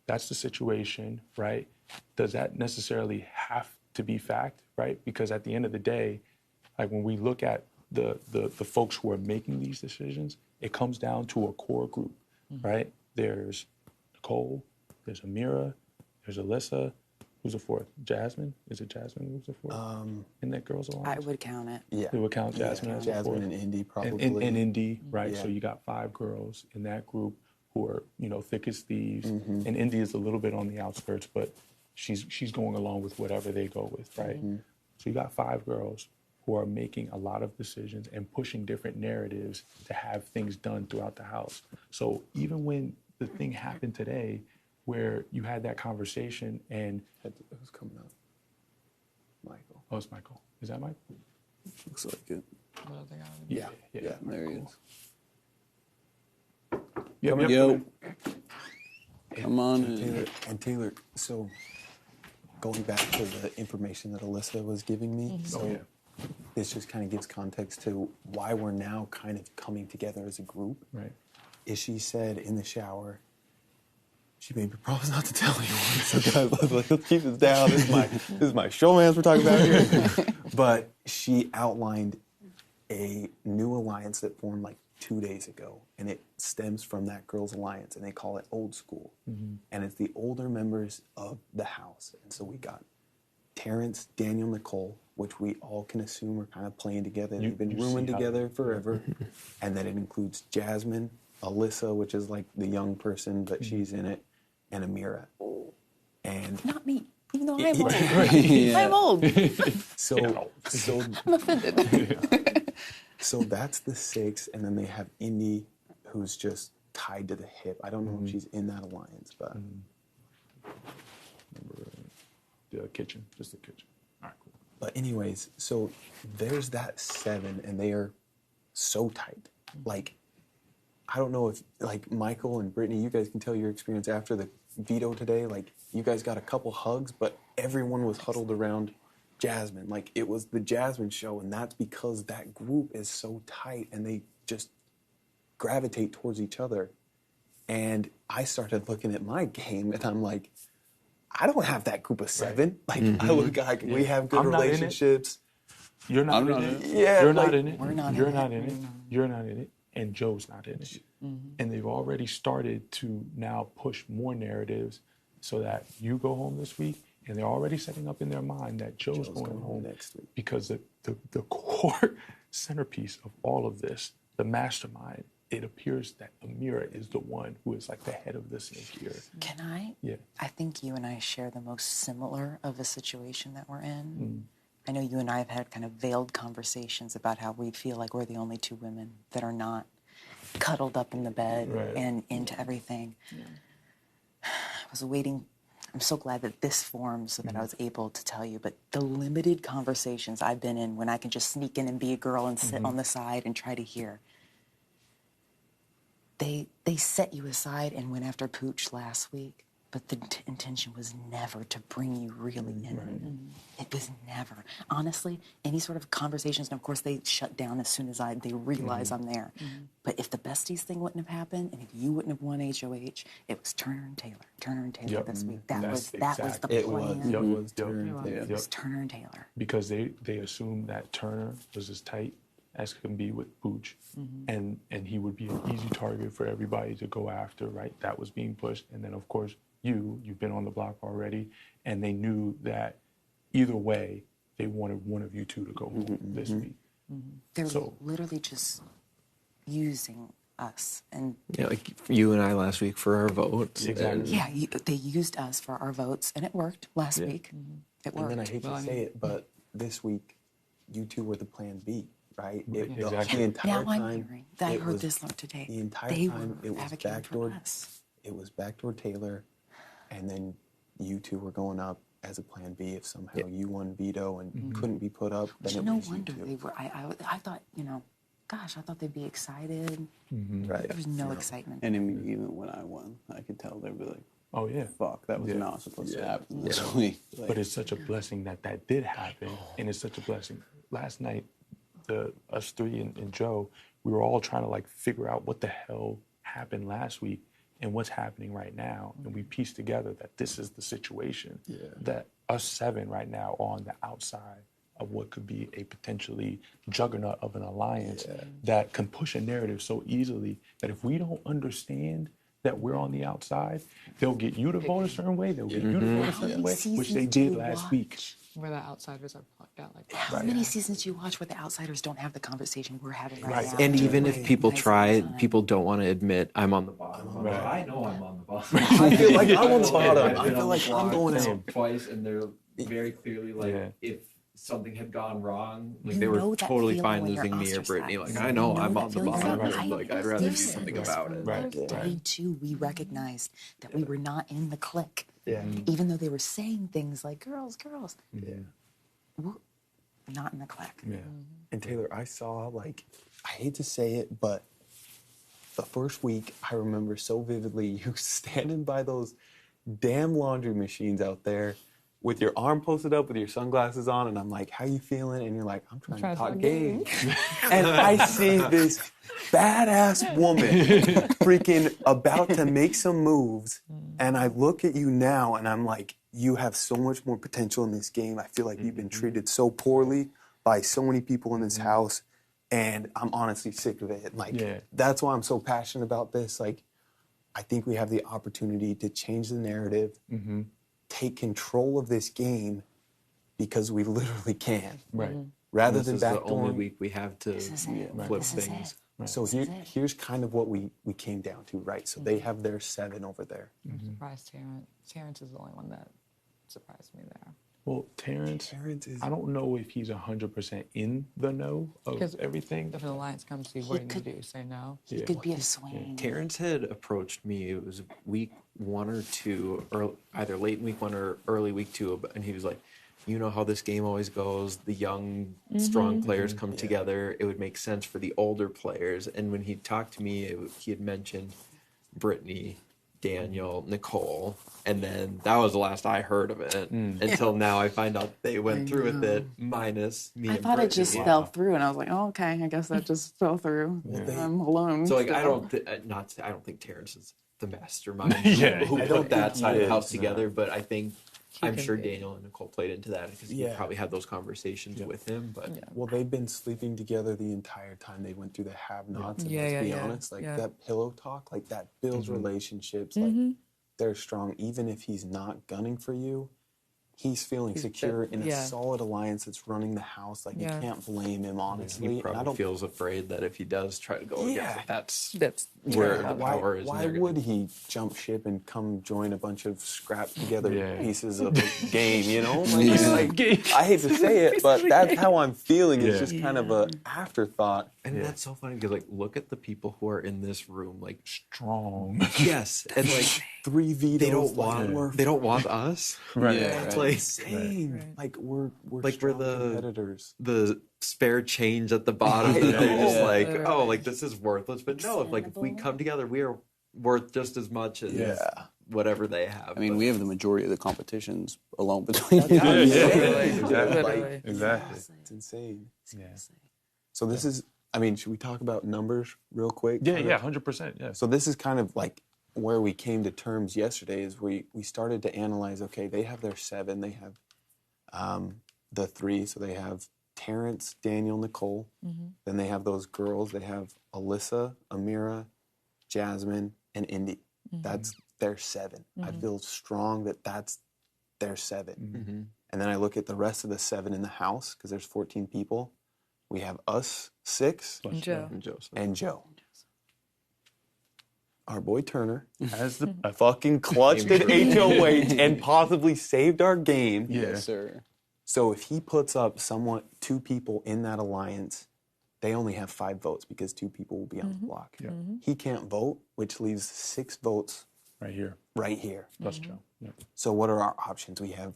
that's the situation, right? Does that necessarily have to be fact, right? Because at the end of the day, like when we look at the folks who are making these decisions, it comes down to a core group, right? There's Nicole, there's Amira, there's Alyssa. Who's the fourth? Jasmine? Is it Jasmine who's the fourth? In that girls' alliance? I would count it. Yeah. It would count Jasmine as the fourth. Jasmine and Indy probably. And Indy, right? Yeah. So you got 5 girls in that group who are, thick as thieves. And Indy is a little bit on the outskirts, but she's going along with whatever they go with, right? So you got 5 girls who are making a lot of decisions and pushing different narratives to have things done throughout the house. So even when the thing happened today, where you had that conversation and Who's coming up? Michael. oh, it's Michael. Is that Michael? Looks like it. What are they gonna do? Yeah. There he is. Yep, Yo. Come on. Taylor, so going back to the information that Alyssa was giving me, so this just kind of gives context to why we're now kind of coming together as a group. Right. Is she said in the shower, she made me promise not to tell anyone. So guys, let's keep this down. This is my showmans we're talking about here. But she outlined a new alliance that formed like 2 days ago, and it stems from that girls' alliance, and they call it Old School. And it's the older members of the house. And so we got Terrence, Daniel, Nicole, which we all can assume are kind of playing together. They've been you rooming see how together forever. And then it includes Jasmine, Alyssa, which is like the young person, but she's in it, and Amira. And Not me, even though I'm old. Yeah. I'm old. so I'm offended. so that's the 6, and then they have Indy, who's just tied to the hip. I don't know if she's in that alliance, but The kitchen, just the kitchen. All right, cool. But anyways, so there's that 7, and they are so tight. Like, I don't know if, like, Michael and Brittany, you guys can tell your experience after the veto today. Like, you guys got a couple hugs, but everyone was huddled around Jasmine. Like, it was the Jasmine show, and that's because that group is so tight, and they just gravitate towards each other. And I started looking at my game, and I'm like, I don't have that group of 7. Like, I look like we have good I'm not in it. relationships. You're not I'm in not it. in Yeah, You're like, not in it. we're not You're in not it. in it. You're not in it. And Joe's not in it. And they've already started to now push more narratives so that you go home this week, and they're already setting up in their mind that Joe's going home next week. because the core centerpiece of all of this, the mastermind, it appears that Amira is the one who is like the head of the snake here. Can I? Yeah. I think you and I share the most similar of a situation that we're in. I know you and I have had kind of veiled conversations about how we feel like we're the only two women that are not cuddled up in the bed and into everything. I was waiting. I'm so glad that this formed so that I was able to tell you, but the limited conversations I've been in when I can just sneak in and be a girl and sit on the side and try to hear, they set you aside and went after Pooch last week, but the intention was never to bring you really in. It was never. Honestly, any sort of conversations, and of course they shut down as soon as they realize I'm there. But if the besties thing wouldn't have happened, and if you wouldn't have won HOH, it was Turner and Taylor this week. That was the plan. It was Turner and It was Turner and Taylor. Because they assumed that Turner was as tight as can be with Pooch, and he would be an easy target for everybody to go after, right? That was being pushed. And then, of course, you've been on the block already, and they knew that either way, they wanted one of you two to go home this week. They're literally just using us. And Yeah, like you and I last week for our votes. Exactly. yeah, they used us for our votes, and it worked last week. It worked. And then I hate to say it, but this week, you two were the plan B, right? Exactly. The entire Now I'm time, hearing that I it heard was- this today. The entire They time, were it was advocating backdoor. for us. It was backdoor Taylor, and then you two were going up as a plan B if somehow you won veto and couldn't be put up. Then So it no was you wonder two. they were. I thought, gosh, I thought they'd be excited. Right. There was no excitement. And I mean, even when I won, I could tell they'd be like, Oh, yeah. fuck, that was Yeah. not supposed to happen this week. Like, But it's such a blessing that did happen, and it's such a blessing. Last night, us three and Joe, we were all trying to like figure out what the hell happened last week and what's happening right now, and we pieced together that this is the situation. That us seven right now are on the outside of what could be a potentially juggernaut of an alliance that can push a narrative so easily that if we don't understand that we're on the outside, they'll get you to vote a certain way, they'll get you to vote a certain way, which they did last week. Where the outsiders are plucked out like that. How many seasons do you watch where the outsiders don't have the conversation we're having right now? And even if people Nice try, and fun. people don't want to admit I'm on the bottom. I know I'm on the bottom. I feel like I'm on the bottom. I've I been feel on like the I'm block going out. twice, and they're very clearly like, Yeah. if something had gone wrong, like You They were know that totally feeling fine when you're losing me or ostracized. Brittany. Like, I You know I'm that on the feeling. bottom. Right. Like, I'd rather They've do said something this about it. Right. Day two, we recognized that we were not in the clique. Yeah. Even though they were saying things like, girls. Yeah. We're not in the clique. Yeah. And Taylor, I saw, like, I hate to say it, but the first week, I remember so vividly you standing by those damn laundry machines out there with your arm posted up with your sunglasses on, and I'm like, how you feeling? And you're like, I'm trying to talk game. And I see this badass woman freaking about to make some moves, and I look at you now, and I'm like, you have so much more potential in this game. I feel like you've been treated so poorly by so many people in this house, and I'm honestly sick of it. Like, that's why I'm so passionate about this. Like, I think we have the opportunity to change the narrative, take control of this game, because we literally can. Right. Rather This than is the backdooring. only week we have to This is it. flip This is things. it. So here's kind of what we came down to, right? So they have their 7 over there. I'm surprised Terrence. Terrence is the only one that surprised me there. Well, Terrence is. I don't know if he's 100% in the know of Because everything. If an alliance comes to you, what do you do? Say no? He could be a swing. Terrence had approached me. It was week 1 or 2, or either late in week 1 or early week 2, and he was like, "You know how this game always goes. The young, strong players come together. It would make sense for the older players." And when he talked to me, he had mentioned Brittany, Daniel, Nicole, and then that was the last I heard of it. Until now, I find out they went through with it, minus me. I and thought it just Brittany. fell through, and I was like, "Oh, okay. I guess that just fell through. I'm alone." So like I still. don't think Terrence is the mastermind Yeah, who I don't put that think he side of the is, house together, but I think I'm can sure be. Daniel and Nicole played into that because he Yeah. probably had those conversations with him. But Well, they've been sleeping together the entire time they went through the have-nots. And Yeah, let's yeah, be yeah. honest, like Yeah. that pillow talk, like that builds relationships. Like they're strong, even if he's not gunning for you. he's feeling secure in a yeah. solid alliance that's running the house. Like, Yeah. you can't blame him, honestly. He And I probably don't feels afraid that if he does try to go Yeah. against it, That's where yeah. the power is. and why they're gonna- would he jump ship and come join a bunch of scrapped together Yeah. pieces of a game, you know? Like, I hate to say it, but that's how I'm feeling. It's Yeah. just kind of a afterthought. And that's so funny because, like, look at the people who are in this room. Like, Strong. yes, and like 3 vetoes. they don't like, we're want us. Right. Yeah, It's right. like insane. Like we're Like, we're strong the- competitors. the spare change at the bottom. I That they're just know. like, Right. oh, like this is worthless. But no, if like if we come together, we are worth just as much as Yeah. whatever they have. I mean, But- we have the majority of the competitions alone between you. Yeah, Literally. exactly. Literally. Exactly. It's insane. Yeah. So this is. I mean, should we talk about numbers real quick? Yeah, Kind yeah, of- 100%. Yes. So this is kind of like where we came to terms yesterday. Is we started to analyze. Okay, they have their 7. They have the 3. So they have Terrence, Daniel, Nicole. Then they have those girls. They have Alyssa, Amira, Jasmine, and Indy. That's their 7. I feel strong that that's their 7. And then I look at the rest of the 7 in the house because there's 14 people. We have us 6 And Joe. and Joseph. and Joe. Our boy Turner As the fucking clutched at HOH and possibly saved our game. yeah. Yes, sir. So if he puts up somewhat 2 people in that alliance, they only have 5 votes because 2 people will be on the block. Yeah. He can't vote, which leaves 6 votes Right here. right here. Plus Joe. Yeah. So what are our options? We have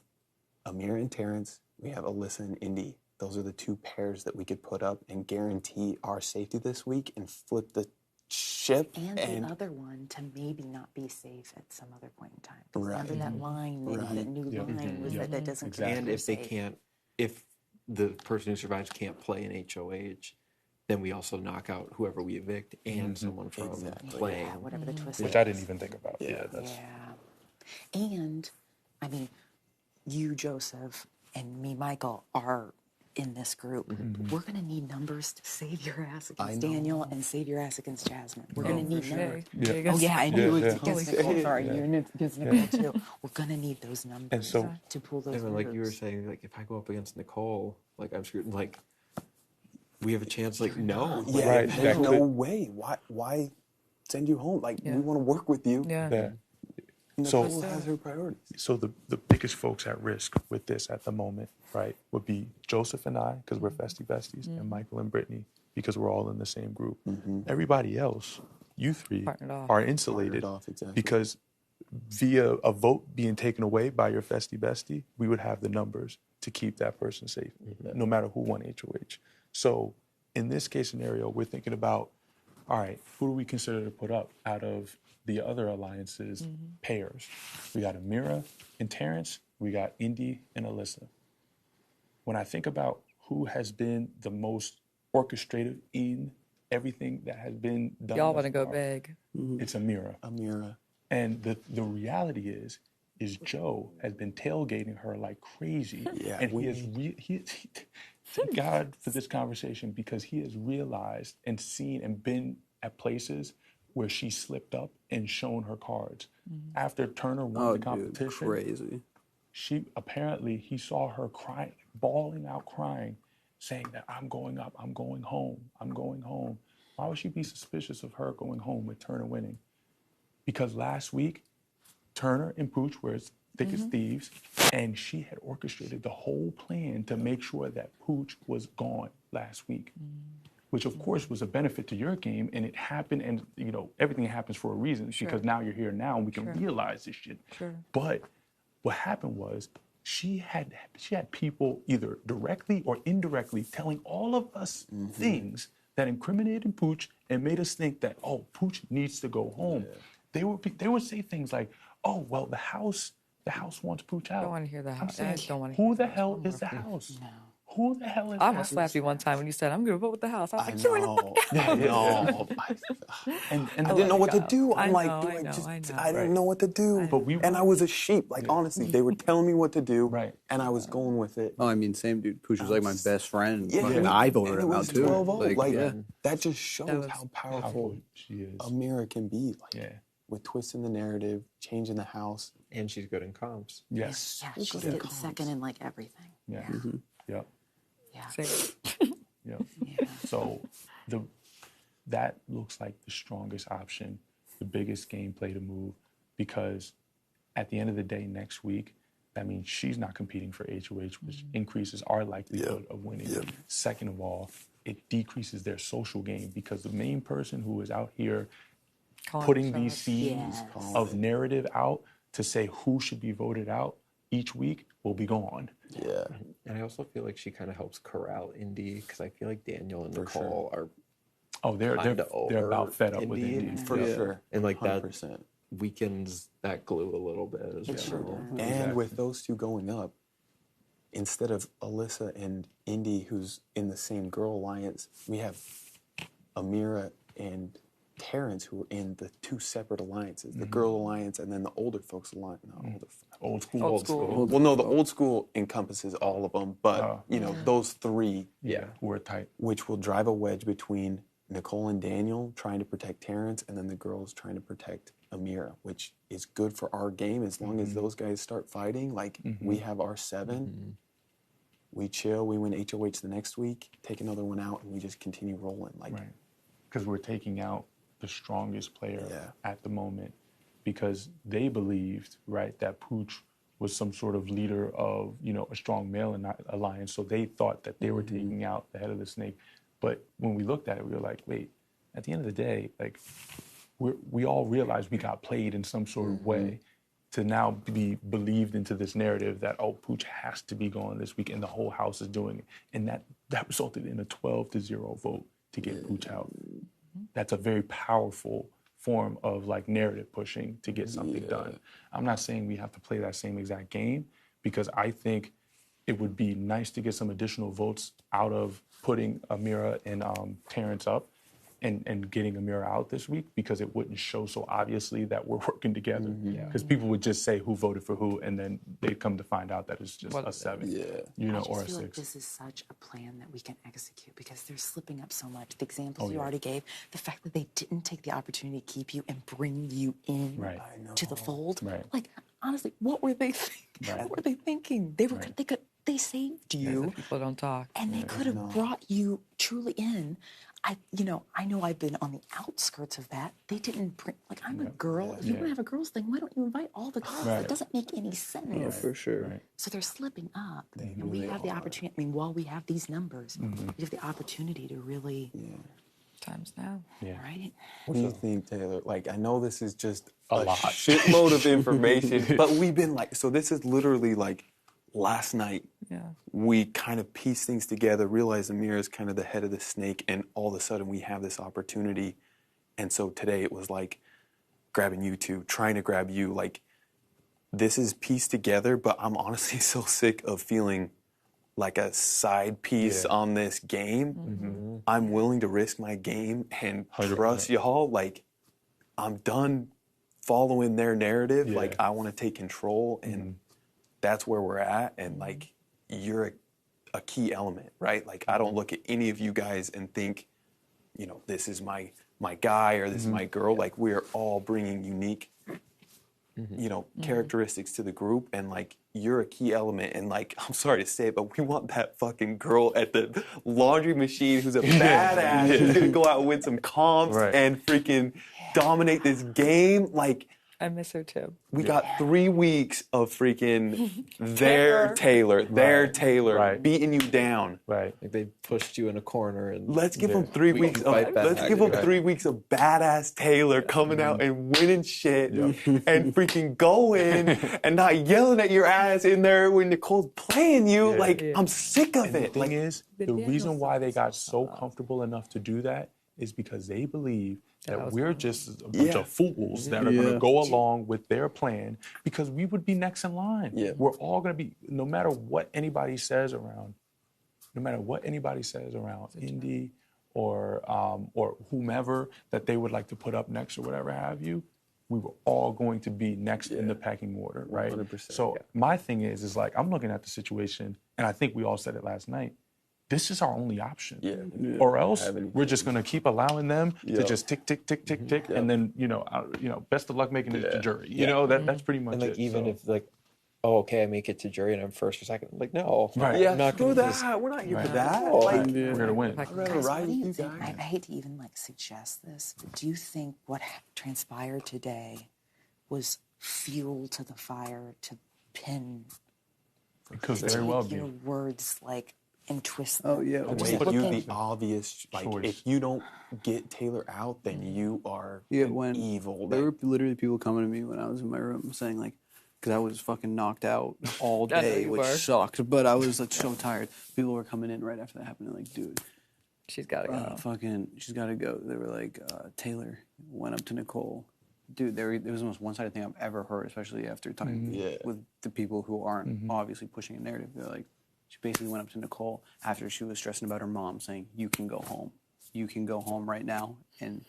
Amir and Terrence. We have Alyssa and Indy. Those are the 2 pairs that we could put up and guarantee our safety this week and flip the ship. And the other one to maybe not be safe at some other point in time. 'Cause Right. Remember that line, that new Yeah. line was that doesn't Exactly. And if they can't, if the person who survives can't play in HOH, then we also knock out whoever we evict and someone from playing. Yeah, whatever the twist Which is. I didn't even think about. Yeah. That's Yeah. And, I mean, you, Joseph, and me, Michael, are in this group. We're going to need numbers to save your ass against Daniel and save your ass against Jasmine. We're going to need numbers. Yeah. Oh, yeah, and Yeah, you yeah. against Nicole. Sorry, you're against Nicole, too. We're going to need those numbers And so- to pull those And like you were groups. saying, like if I go up against Nicole, like I'm screwed. Like we have a chance. Like no, Yeah, Right, there's exactly. no way. Why send you home? Like, Yeah. we want to work with you. Yeah. yeah. Nicole So- has her priorities. So the biggest folks at risk with this at the moment, right, would be Joseph and I, because we're festy besties, and Michael and Brittany, because we're all in the same group. Everybody else, you 3, Partnered off. are insulated Partnered off, exactly. because via a vote being taken away by your festy bestie, we would have the numbers to keep that person safe, no matter who won HOH. So in this case scenario, we're thinking about, all right, who do we consider to put up out of the other alliances pairs? We got Amira and Terrence. We got Indy and Alyssa. When I think about who has been the most orchestrated in everything that has been done, Y'all thus want to go far, big. it's Amira. Amira. And the reality is Joe has been tailgating her like crazy. Yeah, And thank God for this conversation, because he has realized and seen and been at places where she slipped up and shown her cards. After Turner won Oh, the dude, competition, crazy. he saw her crying, bawling out, crying, saying that I'm going up, I'm going home, I'm going home. Why would she be suspicious of her going home with Turner winning? Because last week, Turner and Pooch were as thick as thieves, and she had orchestrated the whole plan to make sure that Pooch was gone last week, which of course was a benefit to your game, and it happened, and you know, everything happens for a reason, because now you're here now, and we can realize this shit. Sure. But what happened was she had people either directly or indirectly telling all of us things that incriminated Pooch and made us think that, oh, Pooch needs to go home. They would say things like, oh, well, the house wants Pooch out. I don't want to hear the I'm house. I saying, don't want to who hear the hell is the house? Who the hell is I the almost house? slapped you one time when you said, I'm going to vote with the house. I was I like, you're in the know. fucking house. I know. And I didn't know what to do. I I'm like, know, do I I know, just, I know. I didn't know what to do. But we and I was a sheep. Like, honestly, they were telling me what to do. Right. And I was going with it. Oh, I mean, same dude. Pooch was like my best friend. Yeah, and I voted and it him out was too. 12-0. Like, yeah. that just shows was how powerful she is. Amira can be. Like, Yeah. with twisting the narrative, changing the house. And she's good in comps. Yes. Yeah, she's getting second in like everything. Yeah. Yep. Yeah. Yep. So that looks like the strongest option, the biggest gameplay to move, because at the end of the day, next week, that means she's not competing for HOH, which increases our likelihood of winning. Second of all, it decreases their social game, because the main person who is out here putting these seeds of narrative out to say who should be voted out each week will be gone. Yeah. And I also feel like she kind of helps corral Indy, because I feel like Daniel and Nicole are they're over about fed up with Indy. Indy. For sure. And like 100%. that weakens that glue a little bit as well. And with those two going up, instead of Alyssa and Indy, who's in the same girl alliance, we have Amira and Terrence, who are in the two separate alliances, the girl alliance and then the older folks alliance. Old school. Old school. Well, no, the old school encompasses all of them, but those three, who are tight, which will drive a wedge between Nicole and Daniel trying to protect Terrence, and then the girls trying to protect Amira, which is good for our game as long as those guys start fighting. Like we have our 7, we chill, we win HOH the next week, take another one out, and we just continue rolling. Like, because we're taking out the strongest player at the moment, because they believed, right, that Pooch was some sort of leader of, a strong male alliance. So they thought that they were taking out the head of the snake. But when we looked at it, we were like, wait, at the end of the day, like, we all realized we got played in some sort of way to now be believed into this narrative that, oh, Pooch has to be going this week and the whole house is doing it. And that resulted in a 12-0 vote to get Pooch out. That's a very powerful form of like narrative pushing to get something done. I'm not saying we have to play that same exact game, because I think it would be nice to get some additional votes out of putting Amira and Terrence up and getting Amira out this week, because it wouldn't show so obviously that we're working together. Because people would just say who voted for who, and then they'd come to find out that it's just a 7, or a 6. Like this is such a plan that we can execute, because they're slipping up so much. The examples you already gave, the fact that they didn't take the opportunity to keep you and bring you in to the fold. Like, honestly, what were they thinking? What were they thinking? They saved you. People don't talk. And they could have brought you truly in. I know I've been on the outskirts of that. They didn't bring, like, I'm a girl. If you want to have a girls thing, why don't you invite all the girls? It doesn't make any sense. Oh, for sure. So they're slipping up. And we have the opportunity, while we have these numbers, we have the opportunity to really... Times now. Right? What do you think, Taylor? Like, I know this is just a shitload of information, but we've been like, so this is literally like last night. We kind of pieced things together, realized Amira is kind of the head of the snake, and all of a sudden we have this opportunity. And so today it was like grabbing you two, trying to grab you. Like, this is pieced together, but I'm honestly so sick of feeling like a side piece on this game. I'm willing to risk my game and trust y'all. Like, I'm done following their narrative. Like, I want to take control, and that's where we're at. And like, you're a key element, right? Like, I don't look at any of you guys and think, this is my guy or this is my girl. Like, we're all bringing unique characteristics to the group, and like, you're a key element. And like, I'm sorry to say it, but we want that fucking girl at the laundry machine who's a badass, who's gonna go out and win some comps and freaking dominate this game. Like, I miss her too. We got 3 weeks of freaking their Taylor beating you down. Like they pushed you in a corner, and let's give them 3 weeks of badass Taylor coming out and winning shit and freaking going and not yelling at your ass in there when Nicole's playing you. I'm sick of it. The thing is, the reason why they got so comfortable enough to do that is because they believe that we're just a bunch of fools that are going to go along with their plan, because we would be next in line. We're all going to be, no matter what anybody says around Indy or whomever that they would like to put up next or whatever have you, we were all going to be next in the pecking order, right? 100%, so my thing is like, I'm looking at the situation, and I think we all said it last night. this is our only option. Yeah. Or else Have any- we're just going to keep allowing them to Yep. just tick, tick, tick, tick, tick, and then best of luck making it to jury. You know, that's pretty much And like it. even so. if like, oh okay, I make it to jury and I'm first or second. Like no, Right. Yeah, I'm not screw gonna just- that. We're not here for Right. that. No. Like, we're going to win. I'd rather Guys, ride what do with you you think? guys. I hate to even like suggest this, but do you think what transpired today was fuel to the fire to pin It could very well be. your words like and twist them? Oh yeah. Just Make look you at- the obvious. Like, Choice. if you don't get Taylor out, then you are Yeah, an when evil. there were literally people coming to me when I was in my room saying like, because I was fucking knocked out all I know day, you which were. sucked. But I was like so tired. People were coming in right after that happened, and like, dude, She's got to go. fucking, she's got to go. They were like, Taylor went up to Nicole. Dude, it was the most one-sided thing I've ever heard, especially after talking Yeah. with the people who aren't obviously pushing a narrative. They're like, she basically went up to Nicole after she was stressing about her mom, saying, "You can go home. You can go home right now," and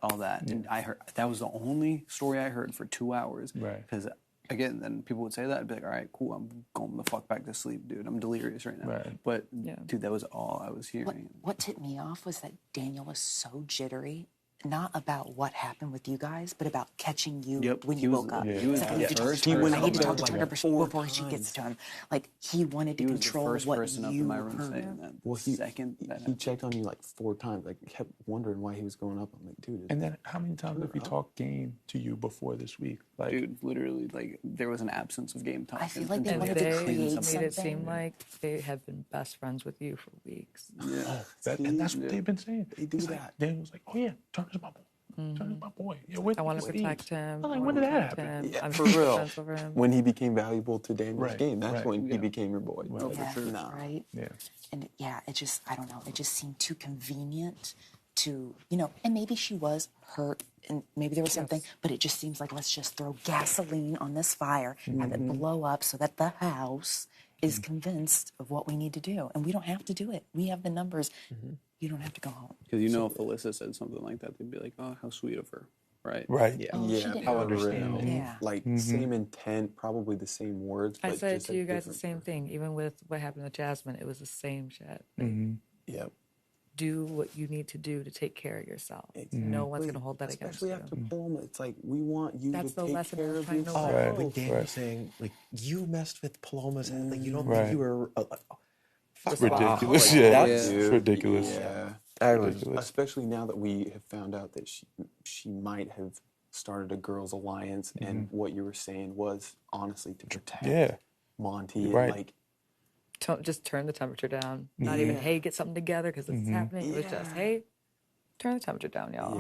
all that. And I heard that was the only story I heard for 2 hours. Right. Because again, then people would say that, I'd be like, all right, cool, I'm going the fuck back to sleep, dude. I'm delirious right now. Right. But Yeah. dude, that was all I was hearing. What tipped me off was that Daniel was so jittery, not about what happened with you guys, but about catching you Yep, when he you was- woke up. yeah. He's He was like, I the need to talk first to Turner. person I need to up talk to there Turner like before 4 she gets times. to him. Like, he wanted to He was the control first what person up you in my room heard. saying that. Well, The second that he happened. checked on you like 4 times. Like, kept wondering why he was going up. I'm like, dude. And then how many times have we talked game to you before this week? Like, Dude, literally, like, there was an absence of game time. I feel like they And wanted to they create made it seem something. like they had been best friends with you for weeks. and that's what they've been saying. They do It's that. Like, Daniel was like, oh yeah, Turner's my boy. Turner's my boy. Yeah, with I want to Steve. protect him. I'm like, I when wanna did that protect happen? him. Yeah, I'm for taking real. defense over him. When he became valuable to Daniel's Right, game, that's right. when he became your boy. Yeah, Nah. right? Yeah. And yeah, it just, I don't know, it just seemed too convenient to, and maybe she was hurt and maybe there was something, but it just seems like let's just throw gasoline on this fire, have it blow up so that the house is convinced of what we need to do. And we don't have to do it. We have the numbers. You don't have to go home. Because if Alyssa said something like that, they'd be like, oh, how sweet of her. Right? Right. Yeah. Oh, she Yeah, didn't how know. understanding. Yeah. Like, same intent, probably the same words. I but said just to a you guys the different same word. thing. Even with what happened with Jasmine, it was the same shit. Like, Yep. do what you need to do to take care of yourself. No one's going to hold that against Especially you. after Paloma, it's like we want you That's to the take lesson care we're of trying to yourself. learn. Right. Like Daniel Right. saying, like you messed with Paloma's head. Like you don't Right. think you were. Fuck Ridiculous. off. Yeah. That's It's ridiculous. Yeah. I was. Ridiculous. Especially now that we have found out that she might have started a girls' alliance, and what you were saying was honestly to protect Yeah. Monty. Right. Like, Just turn the temperature down. Not even, hey, get something together because this is happening. It was just, hey, turn the temperature down, y'all.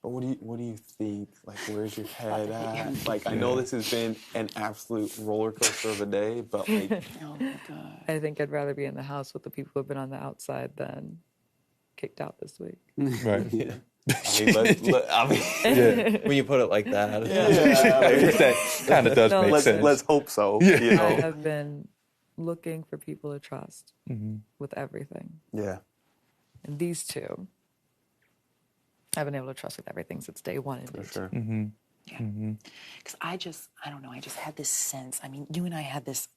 but what do you think? Like, where's your head at? Like, I know this has been an absolute roller coaster of a day, but like, Oh my God. I think I'd rather be in the house with the people who have been on the outside than kicked out this week. Right. I mean, When you put it like that. That kind of does No, make listen. sense. let's hope so. You I know? have been looking for people to trust with everything. Yeah. And these two, I've been able to trust with everything since day one. And For day sure. two. Because I don't know, I just had this sense. I mean, you and I had this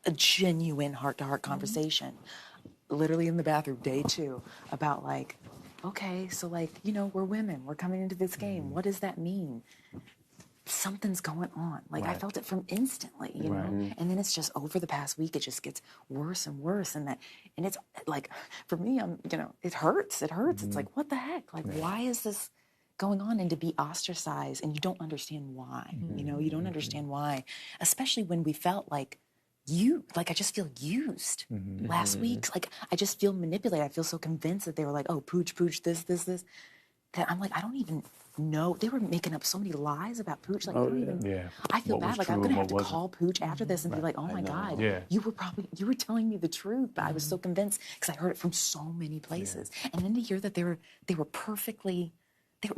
a genuine heart-to-heart conversation, literally in the bathroom, day 2, about like, okay, so like, we're women, we're coming into this game. What does that mean? Something's going on. Like I felt it from instantly, you know. And then it's just over the past week, it just gets worse and worse, and it's like, for me, it hurts. It hurts. It's like, what the heck? Like, why is this going on? And to be ostracized, and you don't understand why. You don't understand why, especially when we felt like I just feel used last week. Like I just feel manipulated. I feel so convinced that they were like, oh, Pooch, this, that I'm like, I don't even know. They were making up so many lies about Pooch. Like, I don't even. Yeah. I feel What bad. was Like true I'm and gonna have what to wasn't. call Pooch after this and be like, oh my God, Yeah. you were telling me the truth, but I was so convinced because I heard it from so many places. And then to hear that they were perfectly,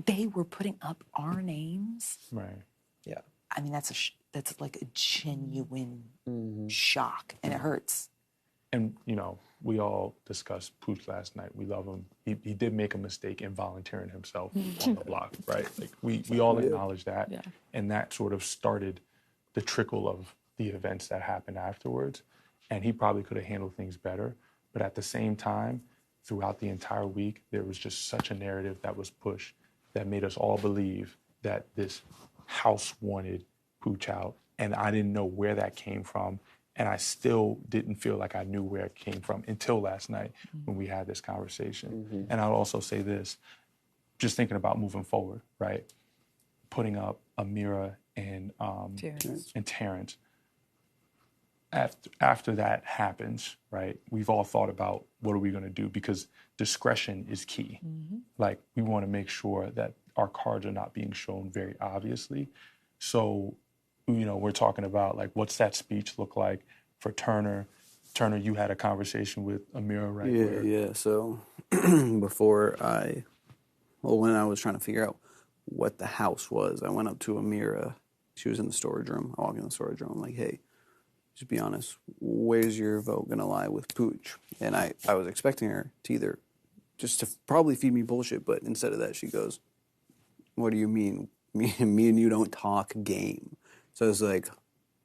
they were putting up our names. Right. Yeah. I mean, that's like a genuine shock, and it hurts. And, we all discussed Pooch last night. We love him. He did make a mistake in volunteering himself on the block, right? Like we all acknowledge that. Yeah. And that sort of started the trickle of the events that happened afterwards. And he probably could have handled things better. But at the same time, throughout the entire week, there was just such a narrative that was pushed that made us all believe that this house wanted Pooch out. And I didn't know where that came from. And I still didn't feel like I knew where it came from until last night when we had this conversation. And I'll also say this, just thinking about moving forward, right? Putting up Amira and Terrence. After that happens, right, we've all thought about what are we going to do, because discretion is key. Like, we want to make sure that our cards are not being shown very obviously. So, we're talking about, like, what's that speech look like for Turner? Turner, you had a conversation with Amira, right? Yeah. So when I was trying to figure out what the house was, I went up to Amira. She was in the storage room. I walked in the storage room. I'm like, hey, just be honest, where's your vote going to lie with Pooch? And I was expecting her to either just to probably feed me bullshit, but instead of that, she goes, what do you mean? Me and you don't talk game. So I was like,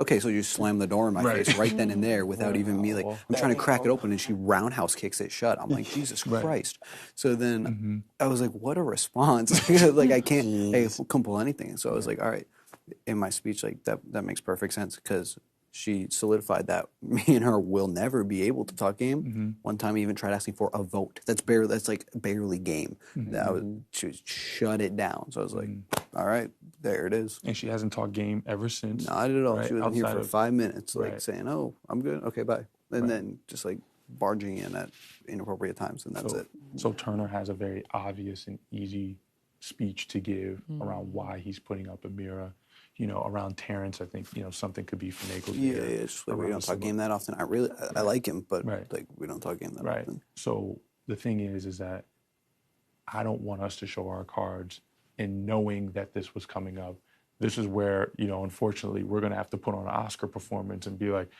okay, so you slam the door in my face right then and there without even me, like, I'm trying to crack it open and she roundhouse kicks it shut. I'm like, Jesus Christ. So then I was like, what a response. Like, I couldn't pull anything. So I was like, all right, in my speech, like, that makes perfect sense, because she solidified that me and her will never be able to talk game. One time I even tried asking for a vote. That's like barely game. She would shut it down. So I was like, all right, there it is. And she hasn't talked game ever since. Not at all. Right? She was in here for 5 minutes, like, right. saying, oh, I'm good. Okay, bye. And then just like barging in at inappropriate times, and that's it. So Turner has a very obvious and easy speech to give around why he's putting up Amira. Around Terrence, I think, something could be finagled. Yeah, just like, we don't talk game that often. I like him, but like, we don't talk game that often. So the thing is that I don't want us to show our cards in knowing that this was coming up. This is where, unfortunately, we're going to have to put on an Oscar performance and be like,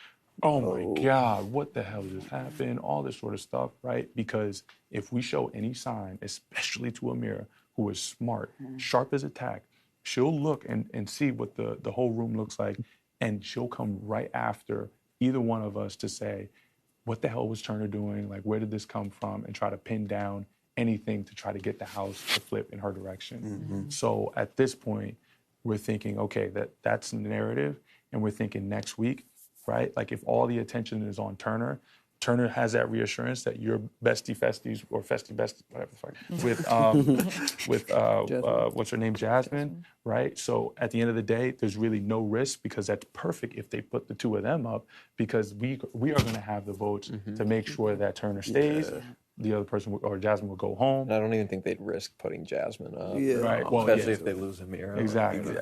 oh my God, what the hell just happened? All this sort of stuff, right? Because if we show any sign, especially to Amira, who is smart, sharp as a tack, she'll look and see what the whole room looks like, and she'll come right after either one of us to say, what the hell was Turner doing? Like, where did this come from? And try to pin down anything to try to get the house to flip in her direction. So at this point, we're thinking, okay, that's the narrative, and we're thinking next week, right? Like, if all the attention is on Turner has that reassurance that your bestie festies or festie bestie, whatever the fuck, with what's her name, Jasmine, right? So at the end of the day, there's really no risk, because that's perfect if they put the two of them up, because we are going to have the votes to make sure that Turner stays. The other person or Jasmine will go home. I don't even think they'd risk putting Jasmine up. Right. Well, especially if they lose Amira. Exactly.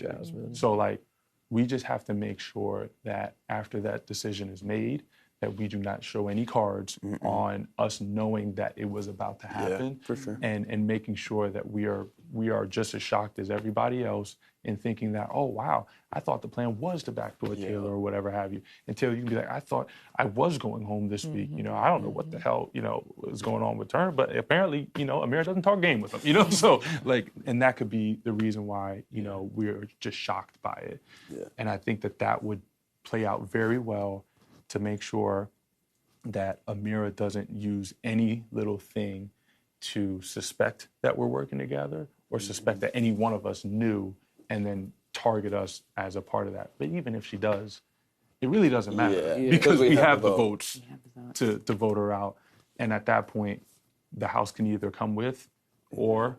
Jasmine. So, like, we just have to make sure that after that decision is made, that we do not show any cards on us knowing that it was about to happen. For sure. And making sure that we are just as shocked as everybody else in thinking that, oh, wow, I thought the plan was to backdoor Taylor or whatever have you. And Taylor, you can be like, I thought I was going home this week. I don't know what the hell, was going on with Turner, but apparently, Amira doesn't talk game with him, So, like, and that could be the reason why, we're just shocked by it. Yeah. And I think that would play out very well to make sure that Amira doesn't use any little thing to suspect that we're working together, or suspect that any one of us knew and then target us as a part of that. But even if she does, it really doesn't matter, because we have the votes to vote her out. And at that point, the House can either come with or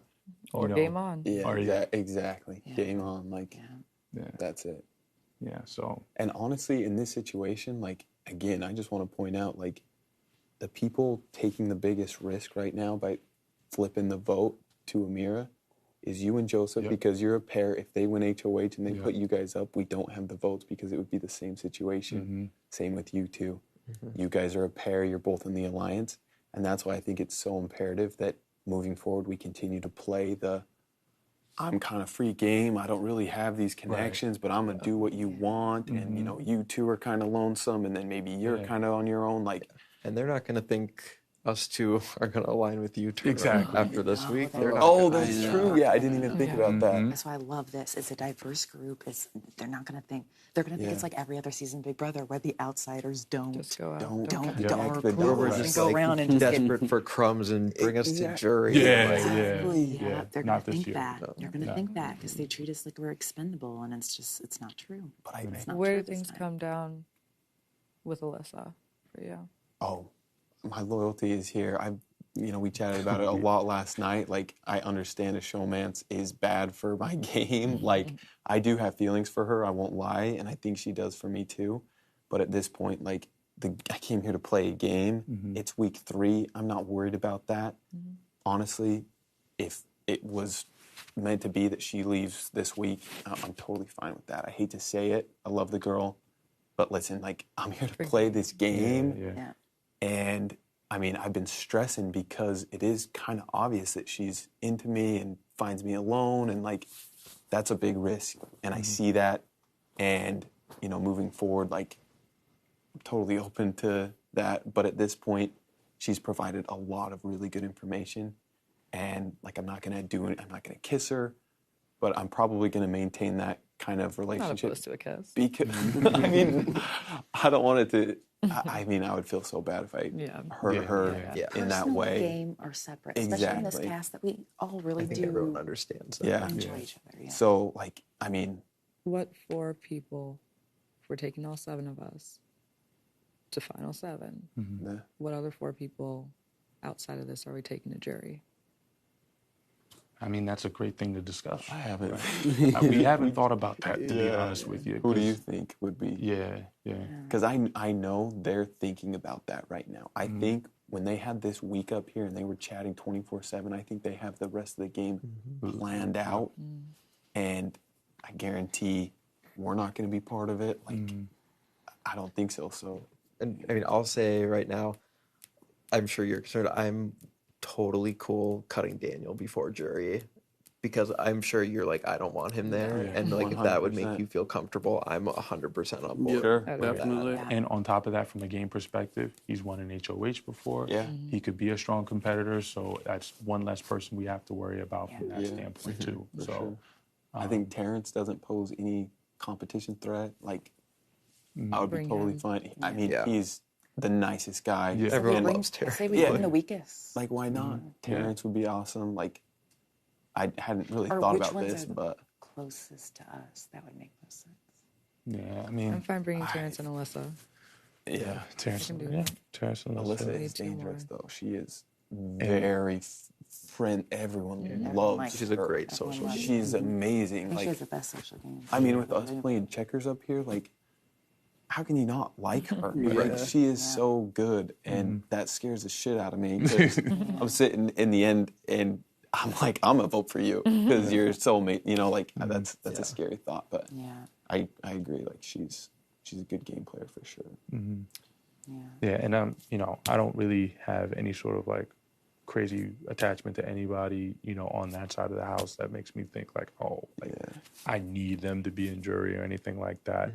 game on. Yeah, exactly. Game on. Like, that's it. Yeah, so. And honestly, in this situation, like, again, I just want to point out, like, the people taking the biggest risk right now by flipping the vote to Amira is you and Joseph, because you're a pair. If they win HOH and they put you guys up, we don't have the votes, because it would be the same situation. Same with you two. You guys are a pair. You're both in the alliance. And that's why I think it's so imperative that moving forward, we continue to play the I'm kind of free game. I don't really have these connections, but I'm going to do what you want. And, you two are kind of lonesome, and then maybe you're kind of on your own. Like, and they're not going to think us two are going to align with you two Exactly. after this week. They're not Oh, gonna that's think true. that. Yeah, I didn't even think about that. That's why I love this. It's a diverse group. They're not going to think. They're going to think Yeah. it's like every other season of Big Brother, where the outsiders don't Just go out. Don't don't Yeah. don't Like the approve We're and just go like around and just get desperate for crumbs and bring us to jury. Yeah, Like, Exactly. yeah. Yeah, they're Not gonna this think year. that. No. They're gonna No. think that because they treat us like we're expendable, and it's not true. But It's not Where true do this things time. come down with Alyssa for you? Oh, my loyalty is here. We chatted about it a lot last night. Like, I understand a showmance is bad for my game. Like, I do have feelings for her. I won't lie, and I think she does for me too. But at this point, like, I came here to play a game. It's week 3. I'm not worried about that. Honestly, if it was meant to be that she leaves this week, I'm totally fine with that. I hate to say it. I love the girl. But listen, like, I'm here to play this game. Yeah. And I mean, I've been stressing because it is kind of obvious that she's into me and finds me alone. And like, that's a big risk. And I see that. And, moving forward, like, I'm totally open to that. But at this point, she's provided a lot of really good information. And like, I'm not going to kiss her, but I'm probably going to maintain that kind of Not relationship. opposed to a kiss. Because, I mean, I don't want it to. I mean, I would feel so bad if I hurt her in that Personal way. game are separate, especially in this Exactly. cast that we all really I think do everyone understands that. Yeah. enjoy each other. Yeah. So, like, I mean, What 4 people, if we're taking all 7 of us to final 7, yeah. what other 4 people outside of this are we taking to jury? I mean, that's a great thing to discuss. I haven't. We haven't thought about that, to be Yeah. honest with you. Who do you 'cause- think would be? Yeah. Because I know they're thinking about that right now. I think when they had this week up here and they were chatting 24/7, I think they have the rest of the game planned out. And I guarantee we're not going to be part of it. Like, I don't think so. So, And I mean, I'll say right now, I'm sure you're concerned. I'm totally cool cutting Daniel before jury because I'm sure you're like, I don't want him there. Yeah. And like, if that would make 100%. you feel comfortable, I'm 100% on board. Sure. with that. Definitely. And on top of that, from a game perspective, he's won an HOH before. Yeah. He could be a strong competitor, so that's one less person we have to worry about from that Yeah. standpoint, too. For So, sure. I think Terrence doesn't pose any competition threat. Like, I would Bring be totally him. fine. I mean, Yeah. he's the nicest guy. Yeah. Everyone And, loves I Terry. say we Yeah. bring the weakest. like, why not? Terrence would be awesome. Like, I hadn't really Or thought which about ones this, are the but closest to us? That would make most sense. yeah, I mean, I'm fine bringing Terrence and Alyssa. yeah. Terrence, can do yeah, that. Terrence and Alyssa Alyssa. is Way too dangerous, more. though. She is very friend. Everyone loves likes She's a her. great social. loves She's amazing. And she has Like, the best social game. I mean, with us playing checkers up here, like, how can you not like her? Like, she is so good, and that scares the shit out of me. 'Cause I'm sitting in the end, and I'm like, I'm gonna vote for you because you're soulmate. Like, that's a scary thought, but Yeah, I agree. Like, she's a good game player for sure. yeah. Yeah, and I don't really have any sort of like crazy attachment to anybody, on that side of the house that makes me think like, oh, like I need them to be in jury or anything like that.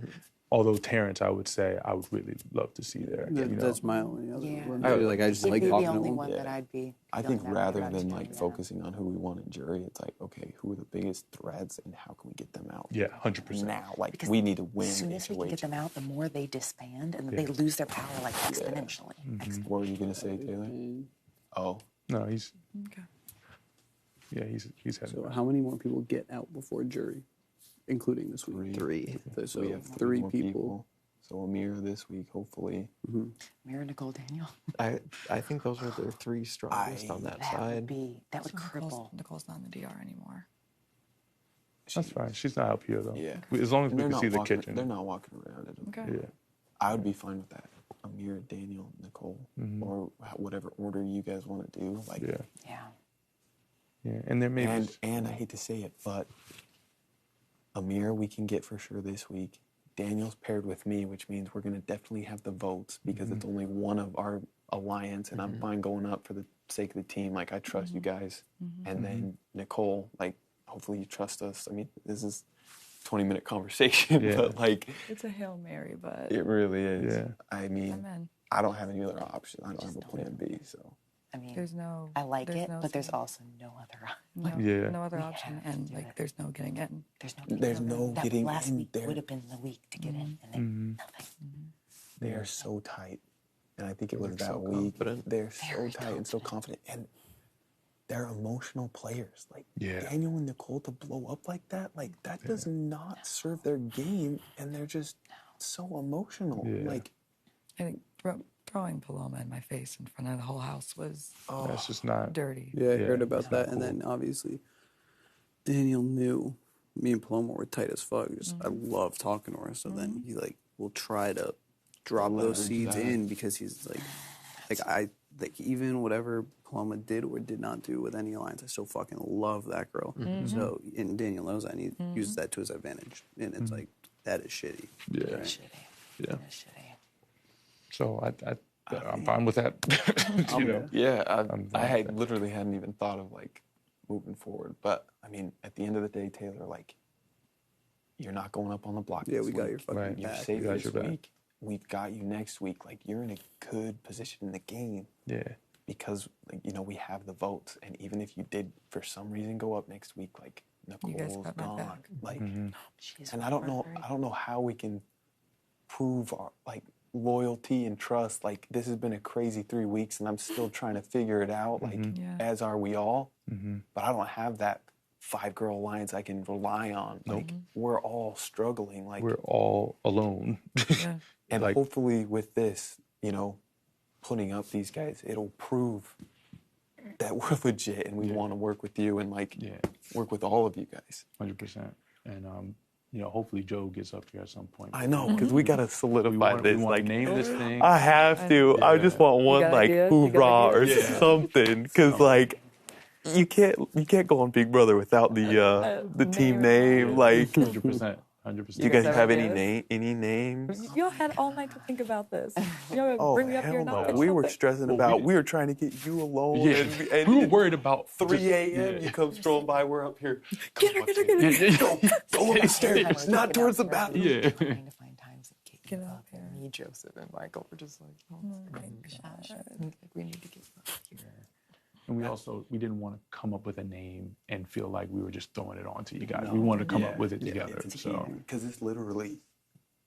Although Terrence, I would say I would really love to see there. That's my only other Yeah. one. I just He'd like be the talking to only him. one Yeah. that I'd be. I feeling think that rather about than too, like yeah. focusing on who we want in jury, it's like, okay, who are the biggest threats and how can we get them out? Yeah, 100%. Now, like, Because we need to win As soon as we can get HOH. them out, the more they disband and they lose their power like exponentially. What were you gonna say, Taylor? Oh, No, he's Okay. yeah, he's had So how many more people get out before jury, including this week? 3. So we have three more people. So Amir this week, hopefully. Mira Nicole Daniel. I think those are their 3 strongest on that That side. would cripple. Nicole's not in the DR anymore. That's fine. She's not up here though. Yeah. As long as And we can see the walking, kitchen. They're not walking around. Okay. Yeah. I would be fine with that. Amir, Daniel, Nicole, or whatever order you guys want to do. Like, Yeah. Yeah. Yeah. And there may be and I hate to say it, but Amir we can get for sure this week. Daniel's paired with me, which means we're going to definitely have the votes because it's only one of our alliance, and I'm fine going up for the sake of the team. Like, I trust you guys. And then Nicole, like, hopefully you trust us. I mean, this is 20-minute conversation, Yeah. but like, It's a Hail Mary, but it really is. Yeah. I mean, I'm in. I don't have any other option. I don't have a plan B. So I mean, There's no. I like there's it, no but there's saying. also no other. No, Yeah. no other We option, have to and do like it. there's no getting in. There's no. there's no that getting last in week there. would have been the week to get in, and then nothing. They are so tight, and I think it was They're that so week. confident. They're so Very tight and so confident, and they're emotional players. Like Yeah. Daniel and Nicole to blow up like that does not serve their game, and they're just so emotional. Yeah. Like I think throwing Paloma in my face in front of the whole house was That's just not. dirty. Yeah, I Yeah, heard about it's not that, and then obviously Daniel knew me and Paloma were tight as fuck. Just, I love talking to her, so then he like will try to drop those seeds in because he's like even whatever Paloma did or did not do with any alliance, I still fucking love that girl. So and Daniel knows that, and he uses that to his advantage, and it's like that is shitty. Yeah. Shitty. Yeah. Shitty. So I'm fine with that. You know. yeah, I'm I fine had with that. literally hadn't even thought of like moving forward. But I mean, at the end of the day, Taylor, like you're not going up on the block. Yeah, this we got week. your fucking Right. You're back. safe We got this your back. week. We've got you next week. Like you're in a good position in the game. Yeah. Because like, you know we have the votes, and even if you did for some reason go up next week, like You guys Nicole's got my gone, back. like, She's and I don't know how we can prove our like loyalty and trust. Like this has been a crazy 3 weeks, and I'm still trying to figure it out. Like Yeah. as are we all, Mm-hmm. but I don't have that 5-girl alliance I can rely on. Like we're all struggling. Like We're all alone. Yeah. and like- hopefully with this, you know, putting up these guys, it'll prove that we're legit and we want to work with you and like Yeah. work with all of you guys. 100%. And you know, hopefully Joe gets up here at some point. I know, because we gotta solidify we this. want Like, to name this thing. I have to. I just want one got like ideas? You got hoorah or ideas? something, because like you can't go on Big Brother without the team name. Like, 100%. 100%. you guys have have any ideas? names? Y'all had all night to think about this. Y'all Oh bring me up here hell and I'll no! pitch We were something. stressing about. We were trying to get you alone. Yeah. and We were worried about 3 a.m. Yeah. You come strolling by. We're up here. Get her, get her, get her. Go up the stairs, not towards the bathroom. Yeah. Trying to find times that Get get up up. here. And me, Joseph, and Michael were just like, oh my gosh, like, we need to get up here. And we didn't want to come up with a name and feel like we were just throwing it on to you guys. We wanted to come up with it together. So Because this literally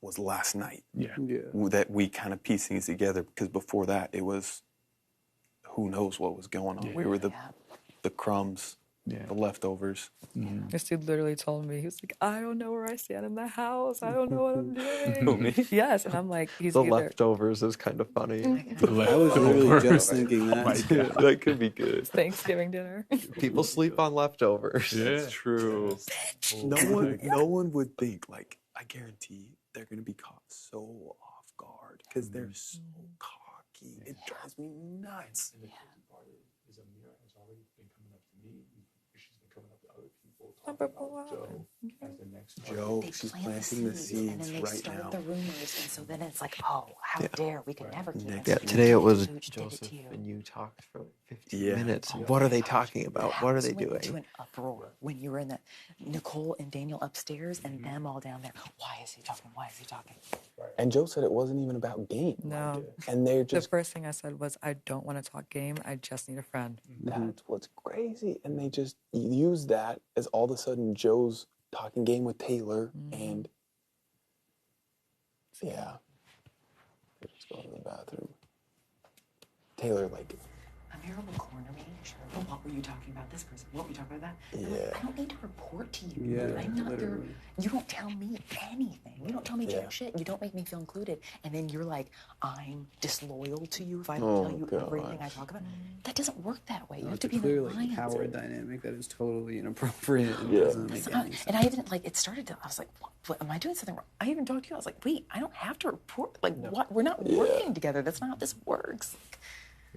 was last night yeah. that we kind of pieced things together. Because before that, it was who knows what was going on. We were the crumbs, Yeah. the leftovers. This dude literally told me, he was like, I don't know where I stand in the house. I don't know what I'm Who, doing. me? Yes, and I'm like, he's The either leftovers is kind of funny. I was literally just thinking that. too. That could be good. Thanksgiving dinner. People sleep on leftovers. Yeah. It's true. No one would think, like, I guarantee they're going to be caught so off guard because they're so cocky. It drives me nuts. And the tricky part is Amira has already been coming up to me. She's been coming up to other people, talking about Joe as the next Joe, They she's plant planting the and seeds then they right start now. the rumors, and so then it's like, oh, how dare we could never keep it. Yeah, today it was Pooch did it Joseph to you. and you talked for like 15 Yeah. minutes. Oh What my are they gosh, talking about? the What are house they went doing? into an uproar when you were in the Nicole and Daniel upstairs and them all down there. Why is he talking? Why is he talking? And Joe said it wasn't even about game. No. And they're The just, first thing I said was, I don't want to talk game. I just need a friend. that's what's crazy. And they just use that as all of a sudden Joe's talking game with Taylor. And yeah. They're just going to the bathroom. Taylor, like, Amira will corner me. Sure. Well, what were you talking about this person? What were you talking about that? I'm like, Yeah. I don't need to report to you. Yeah, I'm not your. literally. You don't tell me anything. You don't tell me jack shit. You don't make me feel included. And then you're like, I'm disloyal to you if I don't tell you everything I talk about. That doesn't work that way. You have It's to a be clear an like alliance. power dynamic that is totally inappropriate and Yeah. doesn't make That's any not- sense. and I even like it started to. I was like, what, am I doing something wrong? I even talked to you. I was like, wait, I don't have to report. Like, what? We're not working together. That's not how this works.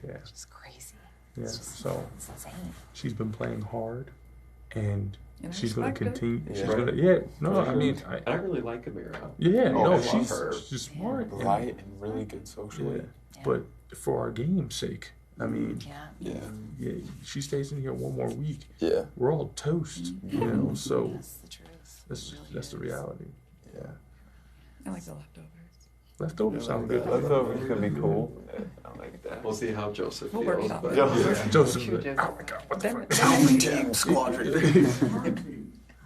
Yeah. It's just crazy. Yeah. So It's insane. she's been playing hard, and And I she's going to respect it. continue. She's Yeah. going to. Yeah. No, I mean, I really like Amira. yeah. Oh, No, I love she's her. she's smart. and- bright and really good socially. Yeah. But for our game's sake, I mean, Yeah. yeah, she stays in here one more week. Yeah. We're all toast, you know. So That's the truth. that's the reality. Yeah. I like the leftovers. Leftover sound good. Leftovers could be cool. I like that. We'll see how Joseph We'll work feels. it out. but- Joseph, Shoot, oh my God, what the fuck? Pound Team Squadron.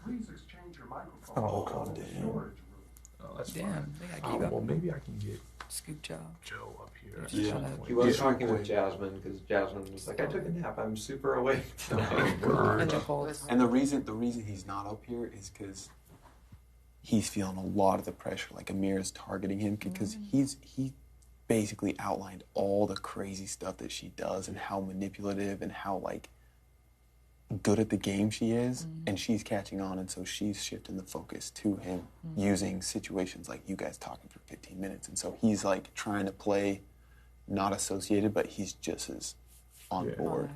Please exchange your microphone. Oh, God damn. Storage room. Oh, that's Damn, fine. they gotta Oh, keep up. well, maybe I can get Scoop job. Joe up here. Yeah. He was talking with Jasmine because Jasmine was like, I took a nap. I'm super awake tonight. And Nicole. And the reason he's not up here is because he's feeling a lot of the pressure. Like Amir is targeting him because he basically outlined all the crazy stuff that she does and how manipulative and how like good at the game she is, and she's catching on, and so she's shifting the focus to him using situations like you guys talking for 15 minutes, and so he's like trying to play not associated, but he's just as on Yeah. board.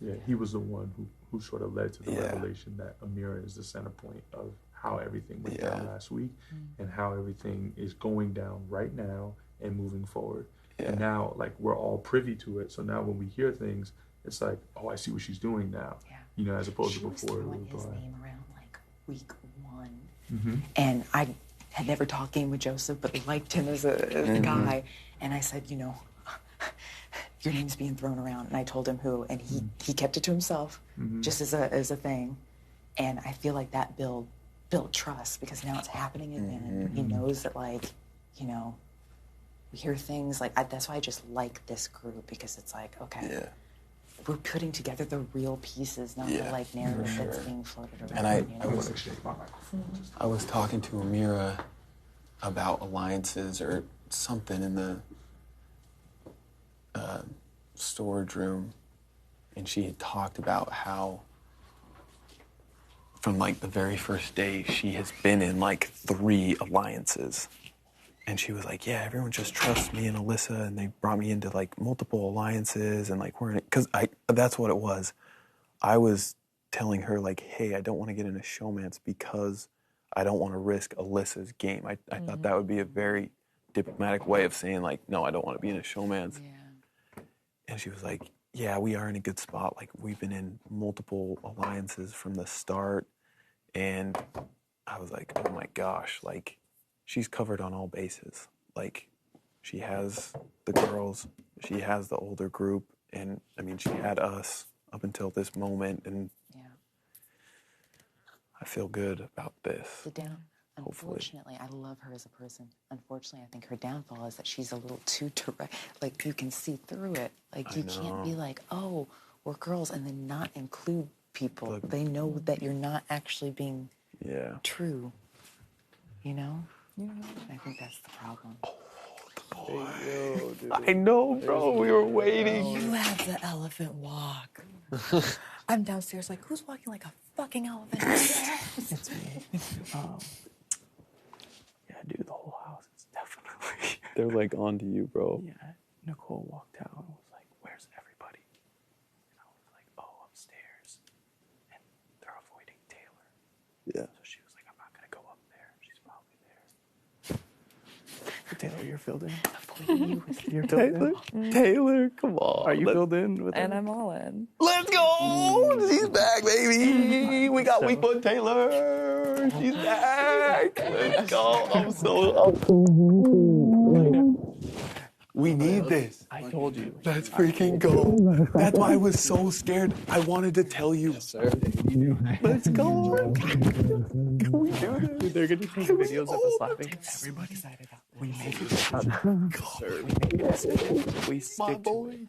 Yeah, he was the one who sort of led to the Yeah. revelation that Amira is the center point of how everything went Yeah. down last week and how everything is going down right now and moving forward. Yeah. And now, like, we're all privy to it. So now when we hear things, it's like, oh, I see what she's doing now. Yeah. You know, as opposed She to was before. throwing It his was like, name around like week 1. mm-hmm. And I had never talked game with Joseph, but liked him as a guy. And I said, you know, your name's being thrown around. And I told him who, and he kept it to himself, just as a thing. And I feel like that built trust because now it's happening again. He knows that, like, you know, we hear things like that's why I just like this group because it's like, okay. Yeah. We're putting together the real pieces, not the like narrative that's being floated around. And I you know? I was talking to Amira about alliances or something in the storage room, and she had talked about how from like the very first day she has been in like 3 alliances. And she was like, yeah, everyone just trusts me and Alyssa, and they brought me into like multiple alliances, and like we're in it. Because that's what it was. I was telling her like, hey, I don't want to get into showmance because I don't want to risk Alyssa's game. I thought that would be a very diplomatic way of saying like, no, I don't want to be in a showmance. Yeah. And she was like, yeah, we are in a good spot. Like we've been in multiple alliances from the start. And I was like, oh my gosh, like, she's covered on all bases. Like, she has the girls, she has the older group, and I mean, she had us up until this moment, and Yeah. I feel good about this. Hopefully. Unfortunately, I love her as a person. Unfortunately, I think her downfall is that she's a little too direct. Like, you can see through it. Like, you can't be like, oh, we're girls, and then not include people. Look. They know that you're not actually being Yeah. true. You know? I think that's the problem. I know, bro. We were waiting. You have the elephant walk. I'm downstairs like, who's walking like a fucking elephant? It's me. Yeah, dude, the whole house is definitely. They're like onto you, bro. Yeah, Nicole walked out and was like, where's everybody? And I was like, oh, upstairs. And they're avoiding Taylor. Yeah. So she was like, I'm not going to go up there. She's probably there. Taylor, you're filled in. You're filled in. Taylor, come on. Are you filled in with And it? I'm all in. Let's go! She's back, baby. We got Weak Foot Taylor. She's back. Let's go. I'm so we need this. I told you. Let's freaking go. That's why I was so scared. I wanted to tell you. Yes, sir. Let's go. Can we do this? Dude, they're going to take videos of us laughing. Everybody excited. We make it. We stick to it.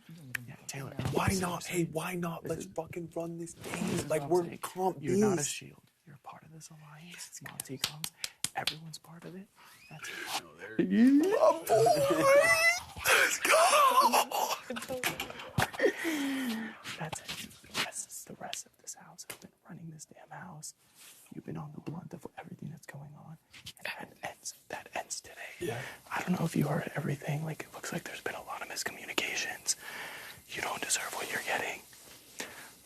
Yeah, Taylor. Why not? Hey, why not? Let's fucking run this game. Like what we're I'm saying. comp You're not a beast. shield. You're a part of this alliance. Monty comes. Everyone's part of it. That's My boy. Let's go. That's it. The rest of this house has been running this damn house. You've been on the blunt of everything that's going on. And that ends today. Yeah. I don't know if you heard everything. Like, it looks like there's been a lot of miscommunications. You don't deserve what you're getting.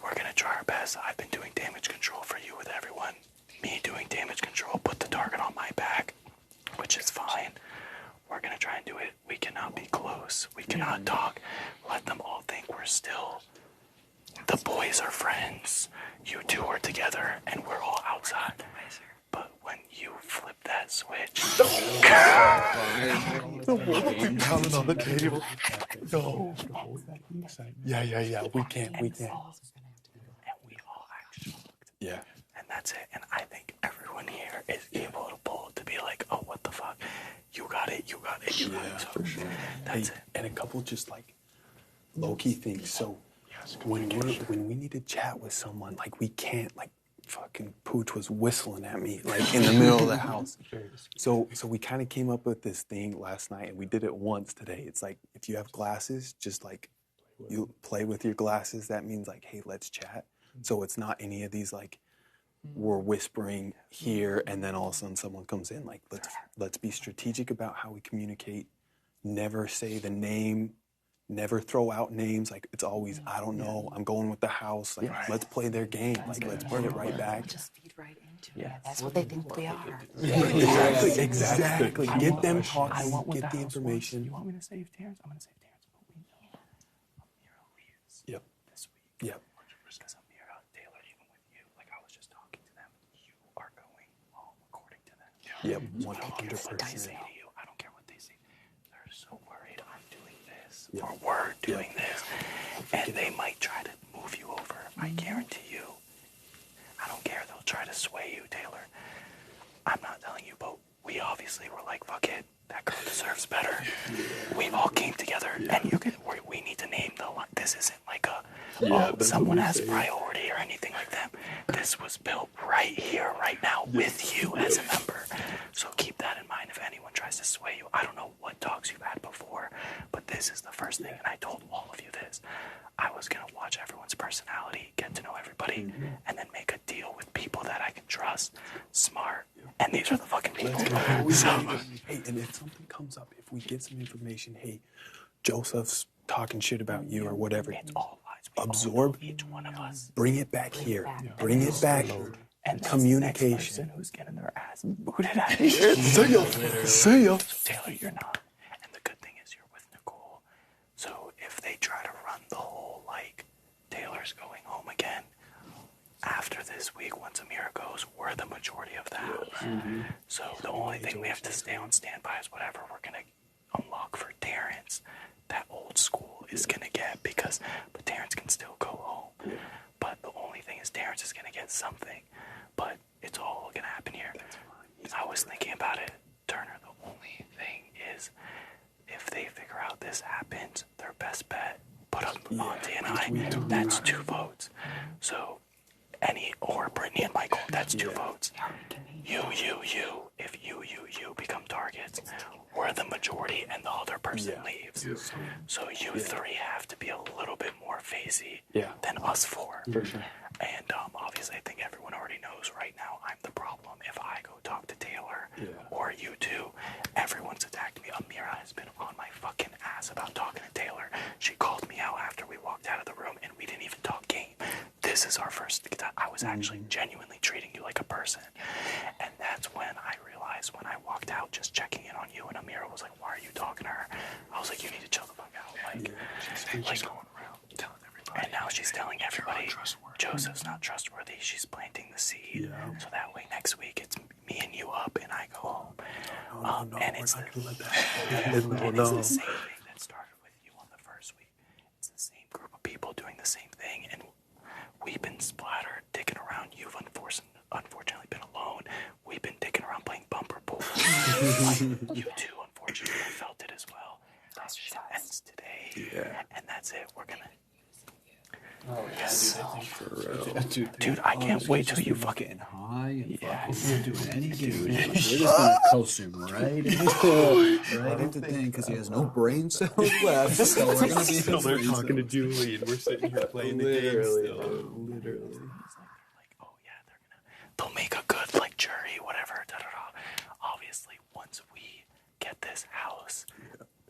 We're going to try our best. I've been doing damage control for you with everyone. Me doing damage control put the target on my back, which is fine. We're going to try and do it. We cannot be close. We cannot talk. Let them all think we're still... The boys are friends. You two are together, and we're all outside. But when you flip that switch... Pounding on the table. No. Yeah. We can't. And we all act shocked. Yeah. And that's it. And I think everyone here is able to pull to be like, oh, what the fuck? You got it. So for sure. that's it. And a couple just like low-key things. So when we need to chat with someone, like we can't, like fucking Pooch was whistling at me like in the middle of the house. So we kind of came up with this thing last night, and we did it once today. It's like if you have glasses, just like you play with your glasses. That means like, hey, let's chat. So it's not any of these like we're whispering here and then all of a sudden someone comes in. Like let's be strategic about how we communicate. Never say the name. Never throw out names. Like it's always, I don't know. I'm going with the house. Like let's play their game. Like let's bring it right back. Just feed right into it. That's what they think we are. Exactly. Get them talking. Get the information. You want me to save Terrence? I'm going to save Terrence. But we know Amira leaves this week. Yep. Because Amira, Taylor, even with you, like I was just talking to them, you are going home according to them. Yep. I don't care what they 100%. say to you. I don't care what they say. They're so worried I'm doing this or we're doing this. And they might try to move you over. I guarantee you. I don't care. They'll try to sway you, Taylor. I'm not telling you, but we obviously were like, fuck it. That girl deserves better. We all came together, and we need to name the line. This isn't like someone has priority or anything like that. This was built right here, right now, with you as a member. So keep that in mind if anyone tries to sway you. I don't know what talks you've had before, but this is the first thing, and I told all of you this. I was going to watch everyone's personality, get to know everybody, and then make a deal with people that I can trust, smart, and these are the fucking people. Hey, and if something comes up, if we get some information, hey, Joseph's talking shit about you or whatever, It's all lies. We absorb, all know each one of us. bring it back here. Bring it back. And this Communication. next person who's getting their ass booted out of here. See ya. Taylor, you're not. And the good thing is you're with Nicole. So if they try to run the whole, like, Taylor's going home again, after this week, once Amira goes, we're the majority of the house. So the only thing we have to stay on standby is whatever we're going to unlock for Terrence. That old school is going to get, but Terrence can still go home. But the only thing is Terrence is going to get something. But it's all going to happen here. I was thinking about it, Turner. The only thing is, if they figure out this happens, their best bet, put up Monty and I, that's 2 votes. So, or Brittany and Michael, that's 2 votes. You. If you become targets, we're the majority and the other person leaves. So you 3 have to be a little bit more phasey than us 4. For sure. And obviously, I think everyone already knows right now I'm the problem. If I go talk to Taylor or you 2, everyone's attacked me. Amira has been on my fucking ass about talking to Taylor. She called me out after we walked out of the room, and we didn't even talk game. This is our first. I was actually genuinely treating you like a person, and that's when I realized when I walked out, just checking in on you, and Amira was like, "Why are you talking to her?" I was like, "You need to chill the fuck out." She's going around telling everybody, and now she's telling everybody Joseph's not trustworthy. She's planting the seed, so that way next week it's me and you up, and I go home. And it's the same thing that started with you on the first week. It's the same group of people doing the same thing, and we've been splattered, dicking around. You've unfortunately been alone. We've been dicking around playing bumper pool. You 2, unfortunately, felt it as well. That shit ends today, and that's it. We're gonna. Dude, I can't wait till you fucking high. Yeah, we're doing anything. We're just gonna coast him right into thing because he has no brain cells left. So we're gonna be They're talking to Julie, and we're sitting here playing the game still. Literally. Like, oh yeah, they'll make a good like jury, whatever. Obviously, once we get this house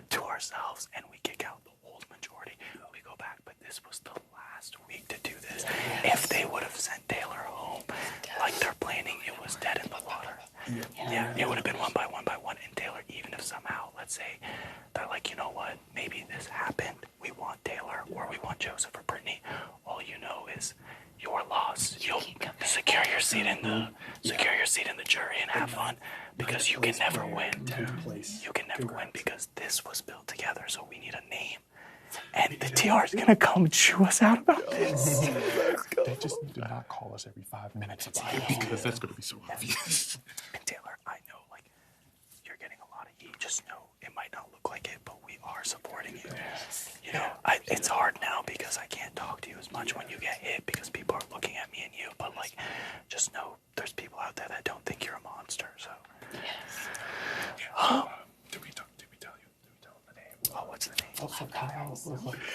to ourselves and we kick out the old majority, we go back. But this was the last week to do this. If they would have sent Taylor home like they're planning, it was dead in the water. Yeah, it would have been one by one. And Taylor, even if somehow, let's say, they're like, you know what, maybe this happened. We want Taylor or we want Joseph or Brittany. All you know is your loss. You'll secure your seat in the jury and have fun, because you can never win. You can never win because this was built together, so we need a name. And the TR is gonna come chew us out about this. They just need to not call us every 5 minutes about it, because that's gonna be so obvious. And Taylor, I know, like, you're getting a lot of heat. Just know it might not look like it, but we are supporting you. You know, it's hard now because I can't talk to you as much when you get hit because people are looking at me and you. But like, just know there's people out there that don't think you're a monster. So. Yes. Did we tell them the name? Oh, what's the name?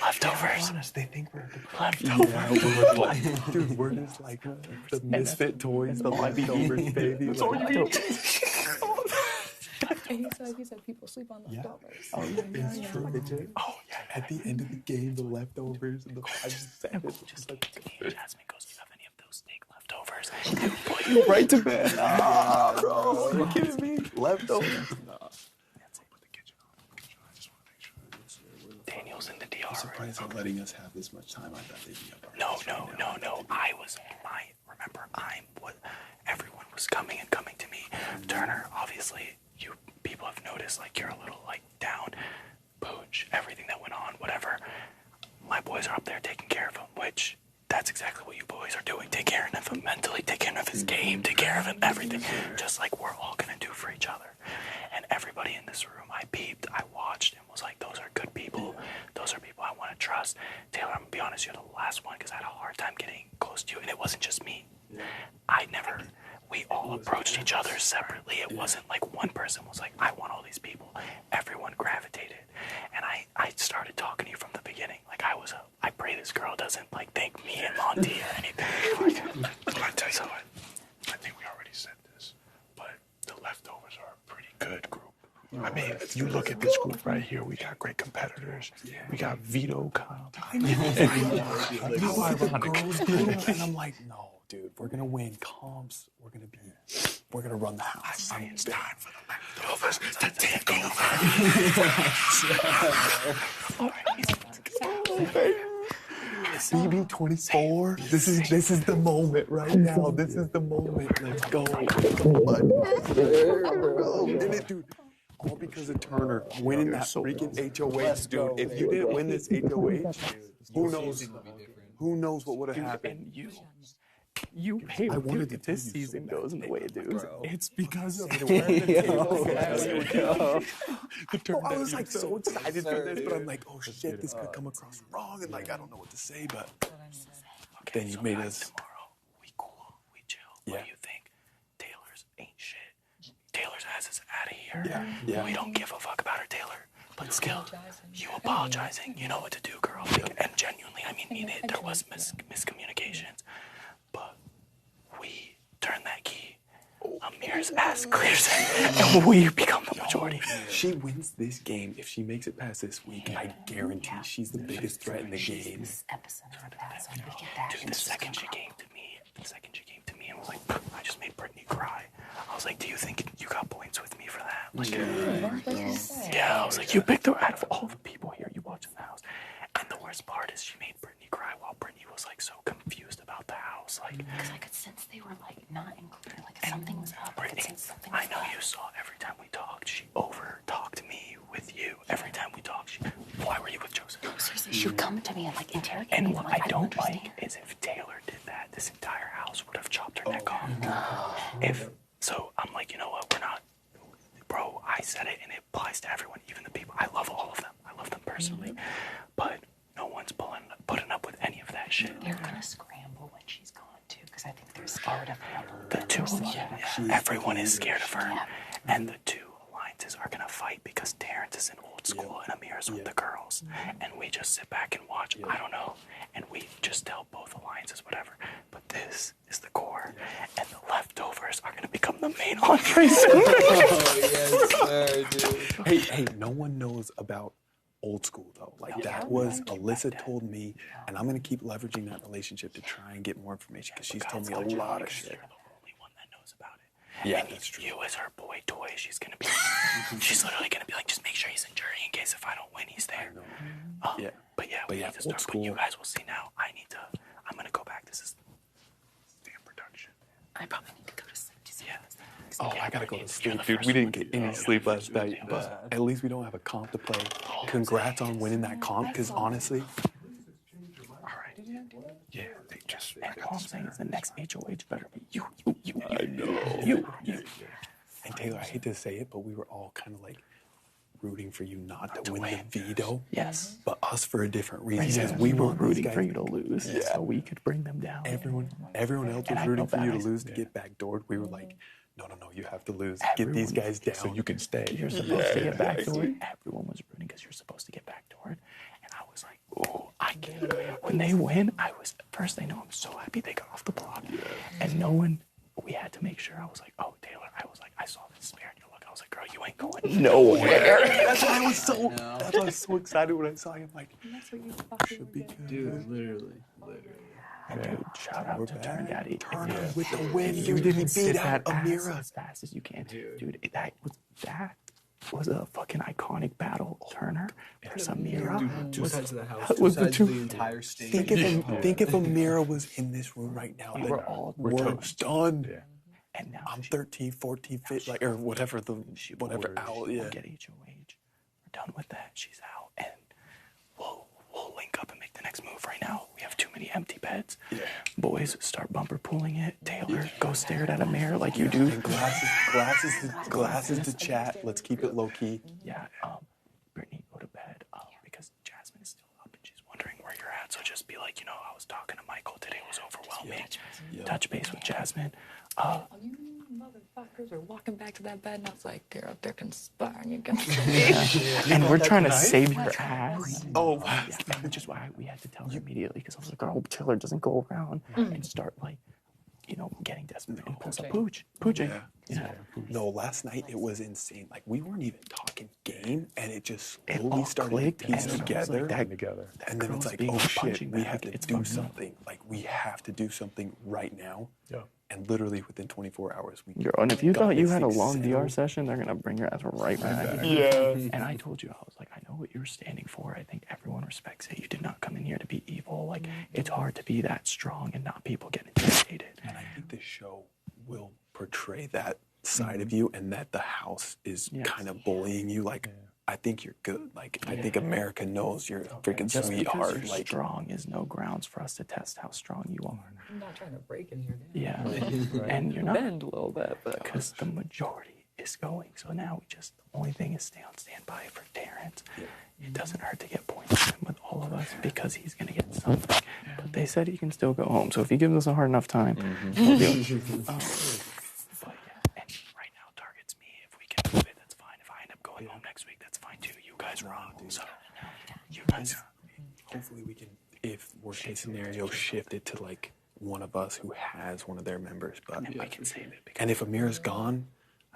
Leftovers. Honest, they think we're the Leftovers. Yeah, dude, we're just like the misfit toys, the leftovers, baby. That's all you need. And he said people sleep on leftovers. Oh, yeah, it's true. Oh, yeah. At the end of the game, the leftovers and I just said it. Just like, Jasmine goes, "You have any of those steak leftovers?" put you right to bed. Ah, bro, are you kidding me? Leftovers. Daniel's in the DR. I'm surprised they're letting us have this much time. I thought they'd be up. No. Everyone was coming to me. Turner, obviously, you people have noticed, like, you're a little, like, down. Pooch, everything that went on, whatever. My boys are up there taking care of him, which that's exactly what you boys are doing. Take care of him mentally, take care of his game, take care of him, everything. Just like we're all gonna do for each other. And everybody in this room, I peeped, I watched, and was like, those are good people. Those are people I want to trust. Taylor, I'm gonna be honest, you're the last one because I had a hard time getting close to you, and it wasn't just me. We all approached each other separately. It wasn't like one person was like, I want all these people. Everyone gravitated. And I started talking to you from the beginning. Like, I pray this girl doesn't, like, think me and Monty or anything. I tell you what, I think we already said this, but the leftovers are a pretty good group. I mean, if you look at this group right here, we got great competitors. We got Vito, Kyle. How ironic. And I'm like, no, dude, we're gonna win comps. We're gonna run the house. I say it's time for the leftovers to take over. CB24. This is the moment right now. This is the moment. Let's go. Come on. Did it, dude? All because of Turner winning that freaking HOH, dude. If you didn't win this HOH, who knows what would have happened? And you hate this season goes in the way it does. It's because of the I was like so excited for this, but I'm like, oh shit, this could come across wrong, and like I don't know what to say, but then you made us. Tomorrow, we cool, we chill. What do you think? Taylor's ain't shit. Taylor's ass is out of here. Yeah. We don't give a fuck about her, Taylor. But still, you apologizing. You know what to do, girl. And genuinely, I mean it. There was miscommunications. But we turn that key. Amir's ass clears it, and we become the majority. She wins this game. If she makes it past this week, I guarantee she's the biggest threat in the game. Dude, the second she came to me and was like, I just made Brittany cry. I was like, do you think you got points with me for that? Like, yeah, I was like, you picked her out of all the people here. You watch in the house. And the worst part is she made Brittany cry while Brittany was like so confused about the house. Like, because I could sense they were like not included. Like something was up. Brittany, I know you saw every time we talked, she over talked me with you. Every time we talked, why were you with Joseph? No, seriously, she would come to me and like interrogate me. And what I don't like is if Taylor did that, this entire house would have chopped her neck off. So I'm like, you know what? We're not, bro. I said it, and it applies to everyone, even the people. I love all of them. I love them personally, but no one's putting up with any of that shit. They're gonna scramble when she's gone too, because I think they're scared of her. The two of them. Everyone is scared of her, and the two alliances are gonna fight because Terrence is in old school and Amir's with the girls, and we just sit back and watch. I don't know, and we just tell both alliances whatever. But this is the core, and the leftovers are gonna become the main entrees. Hey, no one knows about old school though. Like that was Alyssa told me, and I'm gonna keep leveraging that relationship to try and get more information because she's told me a lot of shit. You're the only one that knows about it. Yeah, and that's true. You as her boy toy, she's literally gonna be like, just make sure he's in jury in case if I don't win, he's there. But we need to start. But you guys will see now. I'm gonna go back. This is damn production. I probably need to go to sleep. Oh, I gotta go to sleep, dude. We didn't get any sleep last night, but at least we don't have a comp to play. Congrats on winning that comp, because honestly, Yeah, they just. And all I'm saying is the next HOH better be you. I know. You. And Taylor, I hate to say it, but we were all kind of like rooting for you not to win the veto. Yes. But us for a different reason. Because Because we were want rooting these guys- for you to lose, Yeah. so we could bring them down. Everyone else And was I rooting felt for you bad. to lose to get backdoored. We were like, no, you have to lose. Get these Everyone- guys down. So you can stay. You're supposed to get backdoored. Everyone was rooting because you're supposed to get backdoored. And I was like, oh, I can't. When they win, first they know I'm so happy they got off the block. And no one, we had to make sure. I was like, oh, Taylor, I saw this despair in your look. I was like, girl, you ain't going nowhere. That's why I was so excited when I saw him. Like, should be good. Dude, literally. And dude, shout out to Turn Daddy. Turner with the win. You didn't beat out Amira. As fast as you can. Dude, that was a fucking iconic battle. Turner versus Amira. Two sides of the house. That Two was the sides of two- the entire state. Think if Amira was in this room right now, We were all toast. Done. Yeah. And now I'm 13, 14, 15, like, or whatever whatever hour. we'll Yeah. get HOH. We're done with that. She's out, and we'll link up and make the next move. Right now, we have too many empty beds. Yeah. Boys, start bumper pooling it. Taylor, go stare it at a mirror like you do. And glasses to chat. Let's keep it low key. Yeah. Brittany, go to bed. Because Jasmine is still up and she's wondering where you're at. So just be like, I was talking to Michael today. It was overwhelming. Touch base with Jasmine. You motherfuckers are walking back to that bed, and I was like, they're up there conspiring against me. And we're trying to save your ass. Oh, Yeah, which is why we had to tell her immediately, because I was like, I hope Taylor doesn't go around and start getting desperate and pulls up pooching. Yeah. No, last night it was insane. Like, we weren't even talking game, and it just It slowly all started to clicked, piece and it was together. like that- Together. And then it's girl's like, being oh a shit, punching we bag. have to It's do fucked up. something. Like, we have to do something right now. Yeah. And literally within 24 hours, we Girl, and if you got thought you this had a thing long DR settled. session, they're gonna bring your ass right back. Yeah. And I told you, I was like, I know what you're standing for. I think everyone respects it. You did not come in here to be evil. Like, it's hard to be that strong and not people get intimidated. And I think this show will portray that side of you, and that the house is Yes. kind of bullying you. Like, I think you're good. Like, I think America knows you're a freaking Just because sweetheart. you're Like, strong is no grounds for us to test how strong you are. I'm not trying to break in here. Yeah. And you're not. Bend a little bit, but Because the majority is going. So now the only thing is stay on standby for Terrence. It doesn't hurt to get points with all of us because he's going to get something. But they said he can still go home. So if he gives us a hard enough time, we'll do it. But yeah, and right now target's me. If we can move it, that's fine. If I end up going home next week, that's fine too. You guys rock. So you guys. hopefully we can, if worst case scenario, shift it to like one of us who has one of their members. But I can save it. and if Amira's gone,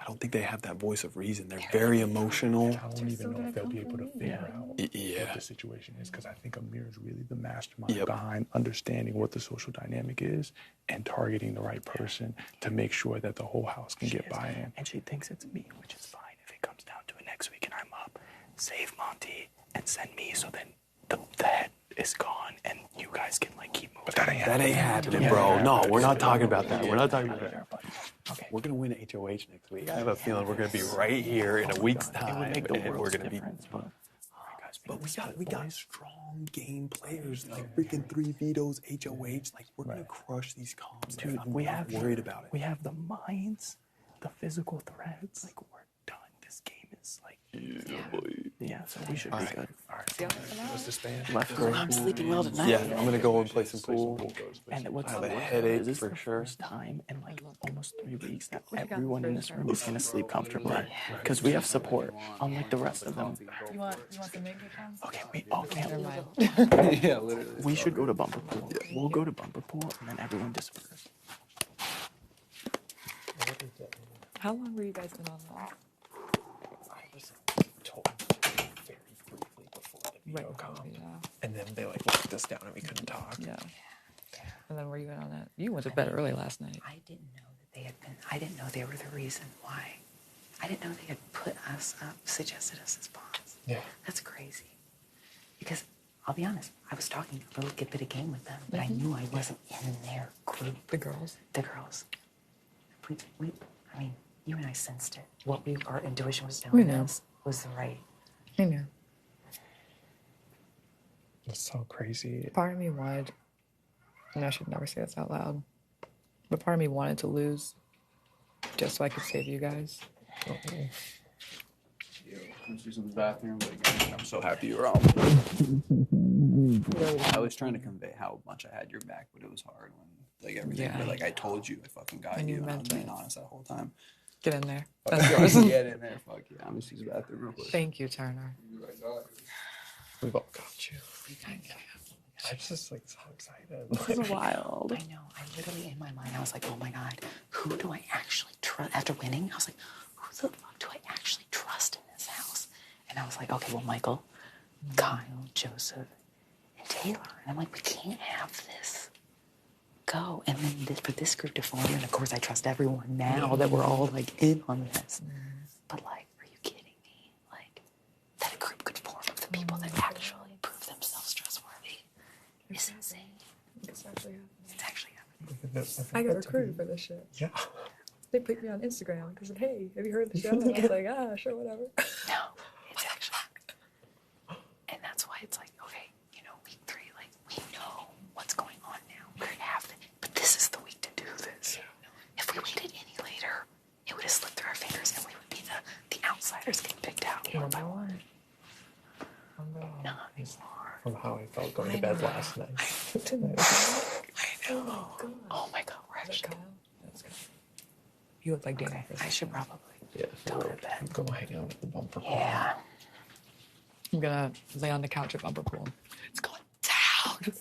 I don't think they have that voice of reason. They're very emotional. I don't even know if they'll be able to figure out what the situation is, because I think Amir is really the mastermind behind understanding what the social dynamic is and targeting the right person to make sure that the whole house can get buy-in. And she thinks it's me, which is fine. If it comes down to it next week and I'm up, save Monty and send me so then the head is gone and you guys can like keep moving. But that ain't happening, bro. No, we're not talking about that. We're not talking about that. Okay. We're gonna win HOH next week. I have a feeling we're gonna be right here in a week's It would time, make the and we're world's gonna be. difference, but But we got strong game players, like freaking 3 vetoes, HOH. Like we're gonna crush these comps. dude, I'm we not have worried about it. We have the minds, the physical threats. Like we're done. This game is like yeah, so we should be good. All right. What's the span? Left break. I'm sleeping well tonight. Yeah, I'm gonna go and play some pool. And what's I have a the headache is this for the sure. first time in like almost 3 weeks that everyone in this room is gonna sleep comfortably because we have support, unlike the rest of them. You want the mango pounds? Okay, wait. Okay, Never mind. Yeah, literally. we should go to bumper pool. We'll go to bumper pool and then everyone disperse. How long were you guys in on that? Told very briefly before the video comp, and then they like locked us down and we couldn't talk. Yeah. And then were you in on that? You went to bed early last night. I didn't know that they had been. I didn't know they were the reason why. I didn't know they had put us up, suggested us as pawns. Yeah. That's crazy. Because I'll be honest, I was talking a little bit of game with them, but I knew I wasn't in their group. The girls? The girls. I mean, you and I sensed it. What our intuition was We telling knew. us was the right. I knew. It's so crazy. Part of me wanted, and I should never say this out loud, but part of me wanted to lose just so I could save you guys. Let's use the bathroom, but again, I'm so happy you're out. I was trying to convey how much I had your back, but it was hard when like everything. Yeah. But like I told you, I fucking got And you, you and I was meant being it. honest that whole time. Get in there. That's yours. Get in there, fuck yeah. I'm just use the bathroom real quick. Thank you, Turner. We've all got you. I'm just like so excited. This is wild. I know. I literally, in my mind, I was like, oh my God, who do I actually trust? After winning, I was like, who the fuck do I actually trust in this house? And I was like, okay, well, Michael, Kyle, Joseph, and Taylor. And I'm like, we can't have this go. And then for this group to form, and of course, I trust everyone now that we're all like in on this. But like, are you kidding me? Like, that a group could form of the people that actually prove themselves trustworthy is insane. It's actually happening. It's actually happening. I got recruited for this shit. Yeah. They put me on Instagram because, hey, have you heard of the show? And I was like, sure, whatever. No, it's actually happening. And that's why it's like, okay, you know, week 3, like, we know what's going on now. We're going to have it. But this is the week to do this. If we waited any later, it would have slipped through our fingers and we would be the outsiders getting picked out one by one. Not anymore. From how I felt going to bed last night. I know. Oh my God, we're actually. That's good. You look like Danny. I should probably Yeah. go to bed. Go hang out at the bumper pool. Yeah. I'm gonna lay on the couch at Bumper Pool. It's going down.